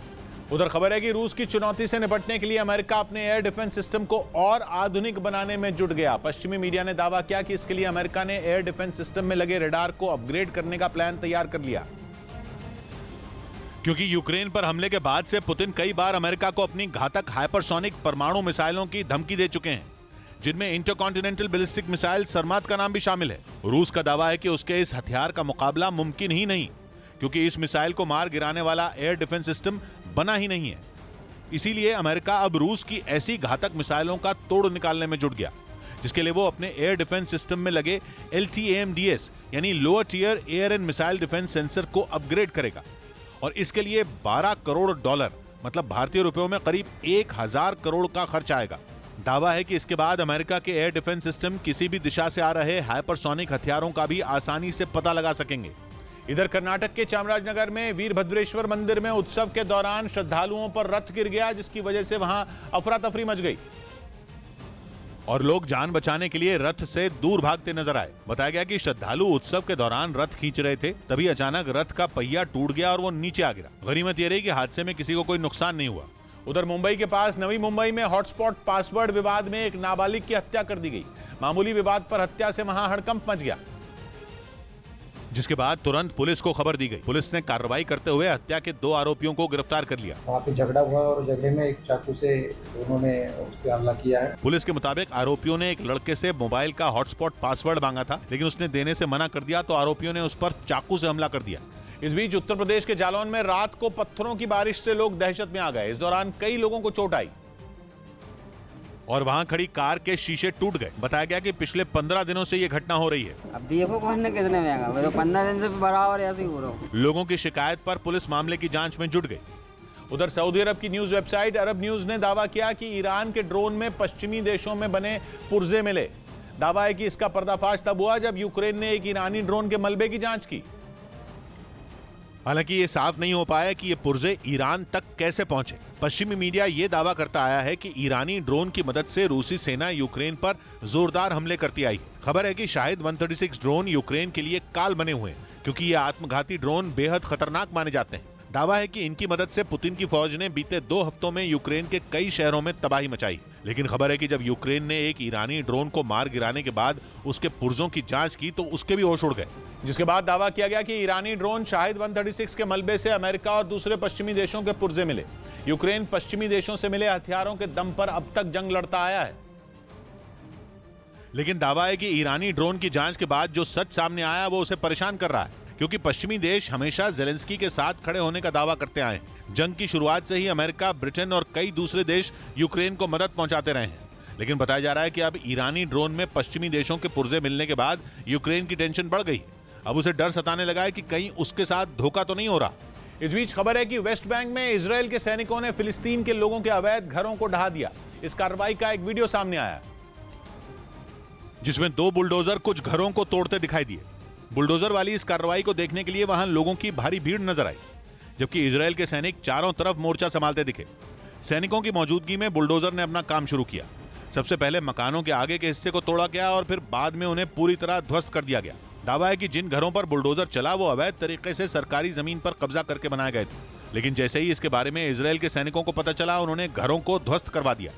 [SPEAKER 2] उधर खबर है कि रूस की चुनौती से निपटने के लिए अमेरिका अपने एयर डिफेंस सिस्टम को और आधुनिक बनाने में जुट गया। पश्चिमी मीडिया ने दावा किया कि इसके लिए अमेरिका ने एयर डिफेंस सिस्टम में लगे रडार को अपग्रेड करने का प्लान तैयार कर लिया।
[SPEAKER 1] क्योंकि यूक्रेन पर हमले के बाद से पुतिन कई बार अमेरिका को अपनी घातक हाइपरसोनिक परमाणु मिसाइलों की धमकी दे चुके हैं, जिनमें इंटरकॉन्टिनेंटल बैलिस्टिक मिसाइल सरमात का नाम भी शामिल है। रूस का दावा है कि उसके इस हथियार का मुकाबला मुमकिन ही नहीं, क्योंकि इस मिसाइल को मार गिराने वाला एयर डिफेंस सिस्टम बना ही नहीं है। इसीलिए अमेरिका अब रूस की ऐसी घातक मिसाइलों का तोड़ निकालने में जुट गया, जिसके लिए वो अपने एयर डिफेंस सिस्टम में लगे LTAMDS यानी lower tier air and missile defence sensor को अपग्रेड करेगा। और इसके लिए $12 करोड़ मतलब भारतीय रुपयों में करीब 1000 करोड़ का खर्च आएगा। दावा है कि इसके बाद अमेरिका के एयर डिफेंस सिस्टम किसी भी दिशा से आ रहे हाइपरसोनिक हथियारों का भी आसानी से पता लगा सकेंगे।
[SPEAKER 2] इधर कर्नाटक के चामराजनगर में वीरभद्रेश्वर मंदिर में उत्सव के दौरान श्रद्धालुओं पर रथ गिर गया, जिसकी वजह से वहां अफरा तफरी मच गई
[SPEAKER 1] और लोग जान बचाने के लिए रथ से दूर भागते नजर आए। बताया गया कि श्रद्धालु उत्सव के दौरान रथ खींच रहे थे, तभी अचानक रथ का पहिया टूट गया और वो नीचे आ गिरा। गनीमत ये रही कि हादसे में किसी को कोई नुकसान नहीं हुआ।
[SPEAKER 2] उधर मुंबई के पास नवी मुंबई में हॉटस्पॉट पासवर्ड विवाद में एक नाबालिग की हत्या कर दी गई। मामूली विवाद पर हत्या से वहां हड़कंप मच गया,
[SPEAKER 1] जिसके बाद तुरंत पुलिस को खबर दी गई। पुलिस ने कार्रवाई करते हुए हत्या के 2 आरोपियों को गिरफ्तार कर लिया।
[SPEAKER 4] वहाँ पे झगड़ा हुआ और झगड़े में एक चाकू से दोनों ने उस पर हमला किया है।
[SPEAKER 1] पुलिस के मुताबिक आरोपियों ने एक लड़के से मोबाइल का हॉटस्पॉट पासवर्ड मांगा था, लेकिन उसने देने से मना कर दिया, तो आरोपियों ने उस पर चाकू से हमला कर दिया।
[SPEAKER 2] इस बीच उत्तर प्रदेश के जालौन में रात को पत्थरों की बारिश से लोग दहशत में आ गए। इस दौरान कई लोगों को चोट आई
[SPEAKER 1] और वहां खड़ी कार के शीशे टूट गए। बताया गया कि पिछले 15 दिनों से ये घटना हो रही है।
[SPEAKER 6] अब देखो कितने में आएगा, मैं तो 15 दिन से बराबर ऐसे ही हो रहा हूँ।
[SPEAKER 1] लोगों की शिकायत पर पुलिस मामले की जांच में जुट गई।
[SPEAKER 2] उधर सऊदी अरब की न्यूज वेबसाइट अरब न्यूज ने दावा किया कि ईरान के ड्रोन में पश्चिमी देशों में बने पुर्जे मिले। दावा है कि इसका पर्दाफाश तब हुआ जब यूक्रेन ने एक ईरानी ड्रोन के मलबे की जांच की।
[SPEAKER 1] हालांकि ये साफ नहीं हो पाया कि ये पुर्जे ईरान तक कैसे पहुंचे। पश्चिमी मीडिया ये दावा करता आया है कि ईरानी ड्रोन की मदद से रूसी सेना यूक्रेन पर जोरदार हमले करती आई। खबर है कि शाहिद 136 ड्रोन यूक्रेन के लिए काल बने हुए हैं, क्योंकि ये आत्मघाती ड्रोन बेहद खतरनाक माने जाते हैं। दावा है कि इनकी मदद से पुतिन की फौज ने बीते 2 हफ्तों में यूक्रेन के कई शहरों में तबाही मचाई। लेकिन खबर है कि जब यूक्रेन ने एक ईरानी ड्रोन को मार गिराने के बाद उसके पुर्जों की जांच की, तो उसके भी होश उड़ गए।
[SPEAKER 2] जिसके बाद दावा किया गया कि ईरानी ड्रोन शाहिद 136 के मलबे से अमेरिका और दूसरे पश्चिमी देशों के पुर्जे मिले। यूक्रेन पश्चिमी देशों से मिले हथियारों के दम पर अब तक जंग लड़ता आया है।
[SPEAKER 1] लेकिन दावा है कि ईरानी ड्रोन की जांच के बाद जो सच सामने आया वो उसे परेशान कर रहा है, क्योंकि पश्चिमी देश हमेशा ज़ेलेंस्की के साथ खड़े होने का दावा करते आए हैं। जंग की शुरुआत से ही अमेरिका, ब्रिटेन और कई दूसरे देश यूक्रेन को मदद पहुंचाते रहे हैं। लेकिन बताया जा रहा है कि अब ईरानी ड्रोन में पश्चिमी देशों के पुर्जे मिलने के बाद यूक्रेन की टेंशन बढ़ गई। अब उसे डर सताने लगा है कि कहीं उसके साथ धोखा तो नहीं हो रहा।
[SPEAKER 2] इस बीच खबर है कि वेस्ट बैंक में इजराइल के सैनिकों ने फिलिस्तीन के लोगों के अवैध घरों को ढहा दिया। इस कार्रवाई का एक वीडियो सामने आया,
[SPEAKER 1] जिसमें 2 बुलडोजर कुछ घरों को तोड़ते दिखाई दिए। बुलडोजर वाली इस कार्रवाई को देखने के लिए वहां लोगों की भारी भीड़ नजर आई, जबकि इजराइल के सैनिक चारों तरफ मोर्चा संभालते दिखे। सैनिकों की मौजूदगी में बुलडोजर ने अपना काम शुरू किया। सबसे पहले मकानों के आगे के हिस्से को तोड़ा गया और फिर बाद में उन्हें पूरी तरह ध्वस्त कर दिया गया। दावा है कि जिन घरों पर बुलडोजर चला वो अवैध तरीके से सरकारी जमीन पर कब्जा करके बनाए गए थे। लेकिन जैसे ही इसके बारे में इजराइल के सैनिकों को पता चला, उन्होंने घरों को ध्वस्त करवा दिया।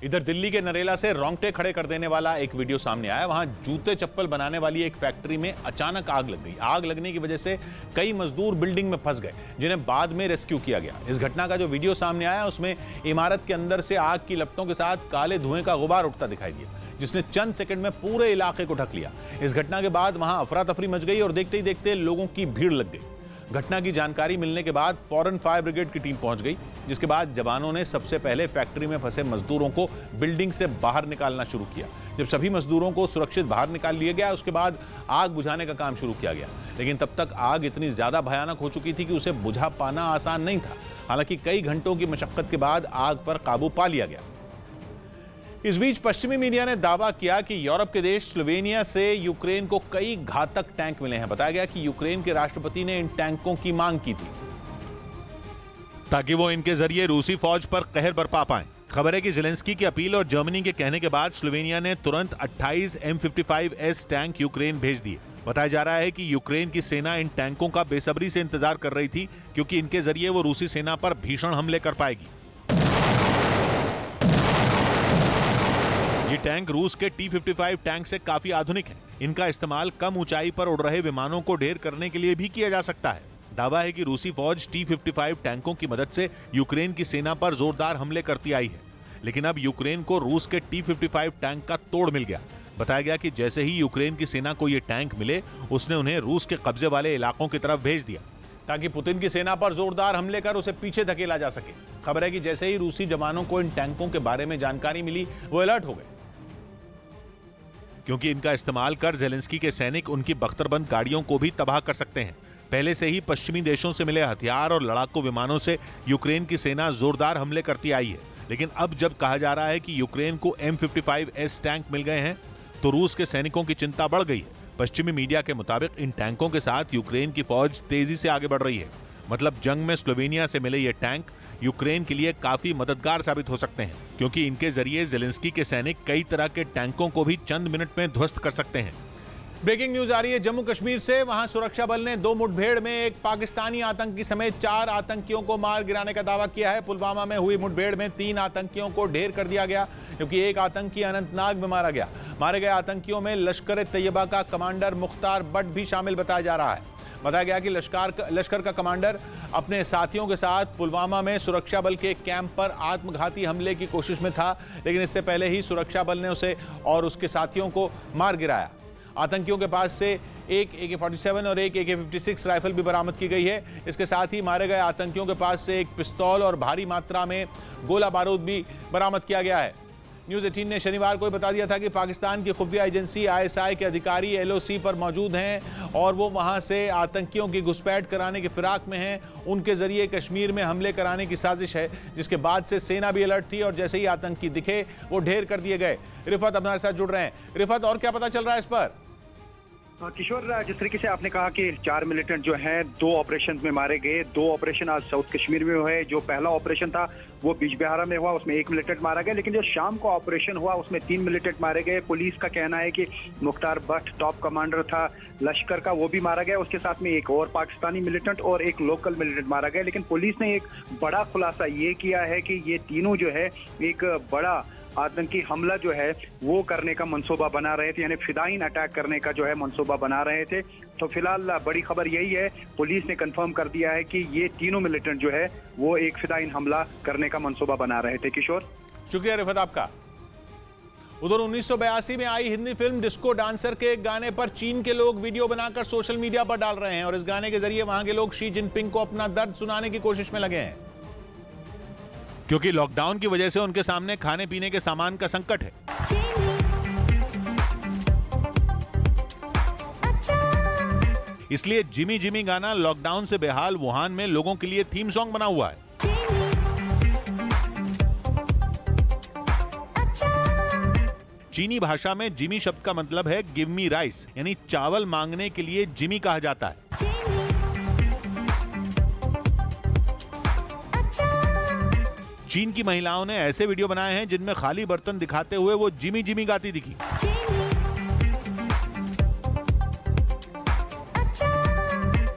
[SPEAKER 2] इधर दिल्ली के नरेला से रोंगटे खड़े कर देने वाला एक वीडियो सामने आया। वहां जूते चप्पल बनाने वाली एक फैक्ट्री में अचानक आग लग गई। आग लगने की वजह से कई मजदूर बिल्डिंग में फंस गए, जिन्हें बाद में रेस्क्यू किया गया। इस घटना का जो वीडियो सामने आया उसमें इमारत के अंदर से आग की लपटों के साथ काले धुएं का गुबार उठता दिखाई दिया, जिसने चंद सेकंड में पूरे इलाके को ढक लिया। इस घटना के बाद वहां अफरा तफरी मच गई और देखते ही देखते लोगों की भीड़ लग गई। घटना की जानकारी मिलने के बाद फौरन फायर ब्रिगेड की टीम पहुंच गई, जिसके बाद जवानों ने सबसे पहले फैक्ट्री में फंसे मजदूरों को बिल्डिंग से बाहर निकालना शुरू किया। जब सभी मजदूरों को सुरक्षित बाहर निकाल लिया गया, उसके बाद आग बुझाने का काम शुरू किया गया। लेकिन तब तक आग इतनी ज्यादा भयानक हो चुकी थी कि उसे बुझा पाना आसान नहीं था। हालांकि कई घंटों की मशक्कत के बाद आग पर काबू पा लिया गया। इस बीच पश्चिमी मीडिया ने दावा किया कि यूरोप के देश स्लोवेनिया से यूक्रेन को कई घातक टैंक मिले हैं। बताया गया कि यूक्रेन के राष्ट्रपति ने इन टैंकों की मांग की थी
[SPEAKER 1] ताकि वो इनके जरिए रूसी फौज पर कहर बरपा पाएं। खबर है कि ज़ेलेंस्की की अपील और जर्मनी के कहने के बाद स्लोवेनिया ने तुरंत 28 M55S टैंक यूक्रेन भेज दिए। बताया जा रहा है कि यूक्रेन की सेना इन टैंकों का बेसब्री से इंतजार कर रही थी, क्योंकि इनके जरिए वो रूसी सेना पर भीषण हमले कर पाएगी। ये टैंक रूस के T-55 टैंक से काफी आधुनिक हैं। इनका इस्तेमाल कम ऊंचाई पर उड़ रहे विमानों को ढेर करने के लिए भी किया जा सकता है। दावा है कि रूसी फौज T-55 टैंकों की मदद से यूक्रेन की सेना पर जोरदार हमले करती आई है, लेकिन अब यूक्रेन को रूस के T-55 टैंक का तोड़ मिल गया। बताया गया कि जैसे ही यूक्रेन की सेना को ये टैंक मिले, उसने उन्हें रूस के कब्जे वाले इलाकों की तरफ भेज दिया
[SPEAKER 2] ताकि पुतिन की सेना पर जोरदार हमले कर उसे पीछे धकेला जा सके। खबर है कि जैसे ही रूसी जवानों को इन टैंकों के बारे में जानकारी मिली, वो अलर्ट हो गए,
[SPEAKER 1] क्योंकि इनका इस्तेमाल कर जेलेंस्की के सैनिक उनकी बख्तरबंद गाड़ियों को भी तबाह कर सकते हैं। पहले से ही पश्चिमी देशों से मिले हथियार और लड़ाकू विमानों से यूक्रेन की सेना जोरदार हमले करती आई है, लेकिन अब जब कहा जा रहा है कि यूक्रेन को M55S टैंक मिल गए हैं, तो रूस के सैनिकों की चिंता बढ़ गई है। पश्चिमी मीडिया के मुताबिक इन टैंकों के साथ यूक्रेन की फौज तेजी से आगे बढ़ रही है। मतलब जंग में स्लोवेनिया से मिले ये टैंक यूक्रेन के लिए काफी मददगार साबित हो सकते हैं, क्योंकि इनके जरिए जेलेंस्की के सैनिक कई तरह के टैंकों को भी चंद मिनट में ध्वस्त कर सकते हैं।
[SPEAKER 2] ब्रेकिंग न्यूज आ रही है जम्मू कश्मीर से। वहां सुरक्षा बल ने 2 मुठभेड़ में एक पाकिस्तानी आतंकी समेत 4 आतंकियों को मार गिराने का दावा किया है। पुलवामा में हुई मुठभेड़ में 3 आतंकियों को ढेर कर दिया गया, क्योंकि एक आतंकी अनंतनाग में मारा गया। मारे गए आतंकियों में लश्कर तैयबा का कमांडर मुख्तार बट भी शामिल बताया जा रहा है। बताया गया कि लश्कर का कमांडर अपने साथियों के साथ पुलवामा में सुरक्षा बल के कैंप पर आत्मघाती हमले की कोशिश में था, लेकिन इससे पहले ही सुरक्षा बल ने उसे और उसके साथियों को मार गिराया। आतंकियों के पास से एक AK-47 और एक AK-56 राइफल भी बरामद की गई है। इसके साथ ही मारे गए आतंकियों के पास से एक पिस्तौल और भारी मात्रा में गोला बारूद भी बरामद किया गया है। न्यूज़ 18 ने शनिवार को बता दिया था कि पाकिस्तान की खुफिया एजेंसी ISI के अधिकारी LOC पर मौजूद हैं और वो वहां से आतंकियों की घुसपैठ कराने की फिराक में हैं। उनके जरिए कश्मीर में हमले कराने की साजिश है, जिसके बाद से सेना भी अलर्ट थी और जैसे ही आतंकी दिखे वो ढेर कर दिए गए। रिफत हमारे साथ जुड़ रहे हैं। रिफत, और क्या पता चल रहा है इस पर?
[SPEAKER 16] किशोर, जिस तरीके से आपने कहा कि 4 मिलिटेंट जो हैं 2 ऑपरेशन में मारे गए। 2 ऑपरेशन आज साउथ कश्मीर में हुए। जो पहला ऑपरेशन था वो बिजबिहारा में हुआ, उसमें 1 मिलिटेंट मारा गया, लेकिन जो शाम को ऑपरेशन हुआ उसमें 3 मिलिटेंट मारे गए। पुलिस का कहना है कि मुख्तार भट्ट टॉप कमांडर था लश्कर का, वो भी मारा गया। उसके साथ में एक और पाकिस्तानी मिलिटेंट और एक लोकल मिलिटेंट मारा गया। लेकिन पुलिस ने एक बड़ा खुलासा ये किया है कि ये तीनों जो है एक बड़ा आतंकी हमला जो है वो करने का मंसूबा बना रहे थे, यानी फिदाइन अटैक करने का जो है मंसूबा बना रहे थे। तो फिलहाल बड़ी खबर यही है, पुलिस ने कंफर्म कर दिया है कि ये तीनों मिलिटेंट जो है वो एक फिदाइन हमला करने का मंसूबा बना रहे थे। किशोर,
[SPEAKER 2] शुक्रिया रिफत आपका। उधर 1982 में आई हिंदी फिल्म डिस्को डांसर के गाने पर चीन के लोग वीडियो बनाकर सोशल मीडिया पर डाल रहे हैं और इस गाने के जरिए वहां के लोग शी जिनपिंग को अपना दर्द सुनाने की कोशिश में लगे हैं,
[SPEAKER 1] क्योंकि लॉकडाउन की वजह से उनके सामने खाने पीने के सामान का संकट है। इसलिए जिमी जिमी गाना लॉकडाउन से बेहाल वुहान में लोगों के लिए थीम सॉन्ग बना हुआ है। चीनी भाषा में जिमी शब्द का मतलब है गिव मी राइस, यानी चावल मांगने के लिए जिमी कहा जाता है। चीन की महिलाओं ने ऐसे वीडियो बनाए हैं जिनमें खाली बर्तन दिखाते हुए वो जिमी जिमी गाती दिखी।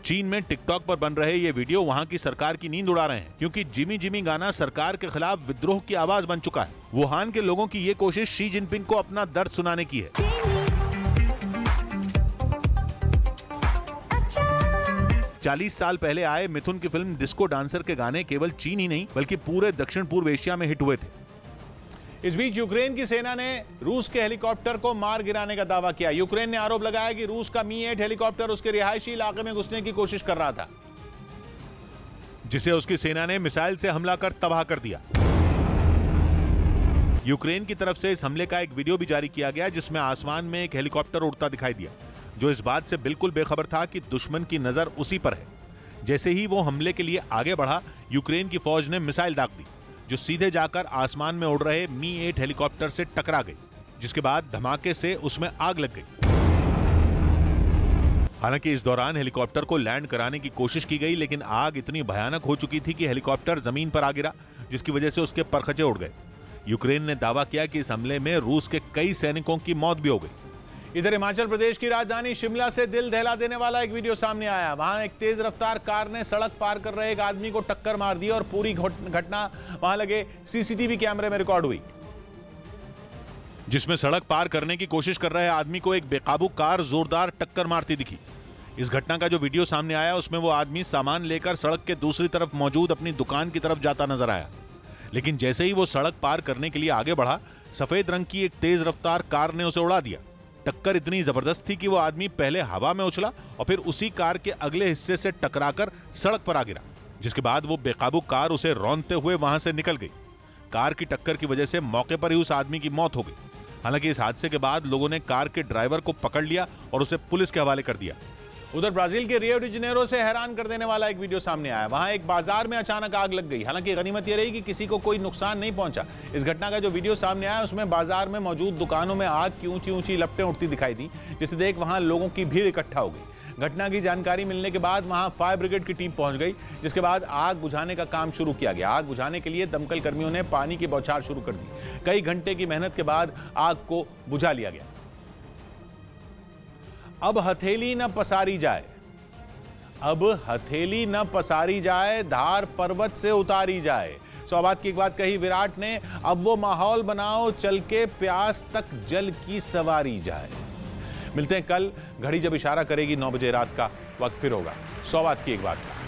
[SPEAKER 1] चीन में टिकटॉक पर बन रहे ये वीडियो वहां की सरकार की नींद उड़ा रहे हैं, क्योंकि जिमी जिमी गाना सरकार के खिलाफ विद्रोह की आवाज बन चुका है। वुहान के लोगों की ये कोशिश शी जिनपिंग को अपना दर्द सुनाने की है। 40 साल पहले आए मिथुन की फिल्म डिस्को डांसर के गाने केवल चीन ही नहीं बल्कि पूरे दक्षिण पूर्व एशिया में हिट हुए थे।
[SPEAKER 2] इस बीच यूक्रेन की सेना ने रूस के हेलीकॉप्टर को मार गिराने का दावा किया। यूक्रेन ने आरोप लगाया कि रूस का मी-8 हेलीकॉप्टर उसके रिहायशी इलाके में घुसने की कोशिश कर रहा था,
[SPEAKER 1] जिसे उसकी सेना ने मिसाइल से हमला कर तबाह कर दिया। यूक्रेन की तरफ से इस हमले का एक वीडियो भी जारी किया गया, जिसमें आसमान में एक हेलीकॉप्टर उड़ता दिखाई दिया, जो इस बात से बिल्कुल बेखबर था कि दुश्मन की नजर उसी पर है। जैसे ही वो हमले के लिए आगे बढ़ा, यूक्रेन की फौज ने मिसाइल दाग दी, जो सीधे जाकर आसमान में उड़ रहे मी-8 हेलीकॉप्टर से टकरा गई, जिसके बाद धमाके से उसमें आग लग गई। हालांकि इस दौरान हेलीकॉप्टर को लैंड कराने की कोशिश की गई, लेकिन आग इतनी भयानक हो चुकी थी कि हेलीकॉप्टर जमीन पर आ गिरा, जिसकी वजह से उसके परखचे उड़ गए। यूक्रेन ने दावा किया कि इस हमले में रूस के कई सैनिकों की मौत भी हो गई।
[SPEAKER 2] इधर हिमाचल प्रदेश की राजधानी शिमला से दिल दहला देने वाला एक वीडियो सामने आया। वहां एक तेज रफ्तार कार ने सड़क पार कर रहे एक आदमी को टक्कर मार दी और पूरी घटना वहां लगे सीसीटीवी कैमरे में रिकॉर्ड हुई,
[SPEAKER 1] जिसमें सड़क पार करने की कोशिश कर रहे आदमी को एक बेकाबू कार जोरदार टक्कर मारती दिखी। इस घटना का जो वीडियो सामने आया उसमें वो आदमी सामान लेकर सड़क के दूसरी तरफ मौजूद अपनी दुकान की तरफ जाता नजर आया, लेकिन जैसे ही वो सड़क पार करने के लिए आगे बढ़ा, सफेद रंग की एक तेज रफ्तार कार ने उसे उड़ा दिया। टक्कर इतनी जबरदस्त थी कि वो आदमी पहले हवा में उछला और फिर उसी कार के अगले हिस्से से टकराकर सड़क पर आ गिरा, जिसके बाद वो बेकाबू कार उसे रौंदते हुए वहां से निकल गई। कार की टक्कर की वजह से मौके पर ही उस आदमी की मौत हो गई। हालांकि इस हादसे के बाद लोगों ने कार के ड्राइवर को पकड़ लिया और उसे पुलिस के हवाले कर दिया।
[SPEAKER 2] उधर ब्राजील के रियो डी जेनेरो से हैरान कर देने वाला एक वीडियो सामने आया। वहां एक बाजार में अचानक आग लग गई। हालांकि गनीमत यह रही कि किसी को कोई नुकसान नहीं पहुंचा। इस घटना का जो वीडियो सामने आया उसमें बाजार में मौजूद दुकानों में आग की ऊंची ऊंची लपटें उठती दिखाई दी, जिसे देख वहां लोगों की भीड़ इकट्ठा हो गई। घटना की जानकारी मिलने के बाद वहां फायर ब्रिगेड की टीम पहुंच गई, जिसके बाद आग बुझाने का काम शुरू किया गया। आग बुझाने के लिए दमकल कर्मियों ने पानी की बौछार शुरू कर दी। कई घंटे की मेहनत के बाद आग को बुझा लिया गया। अब हथेली न पसारी जाए, अब हथेली न पसारी जाए, धार पर्वत से उतारी जाए। सौबात की एक बात कही विराट ने, अब वो माहौल बनाओ चल के प्यास तक जल की सवारी जाए। मिलते हैं कल, घड़ी जब इशारा करेगी 9 बजे रात का वक्त फिर होगा 100 बात की एक बात का।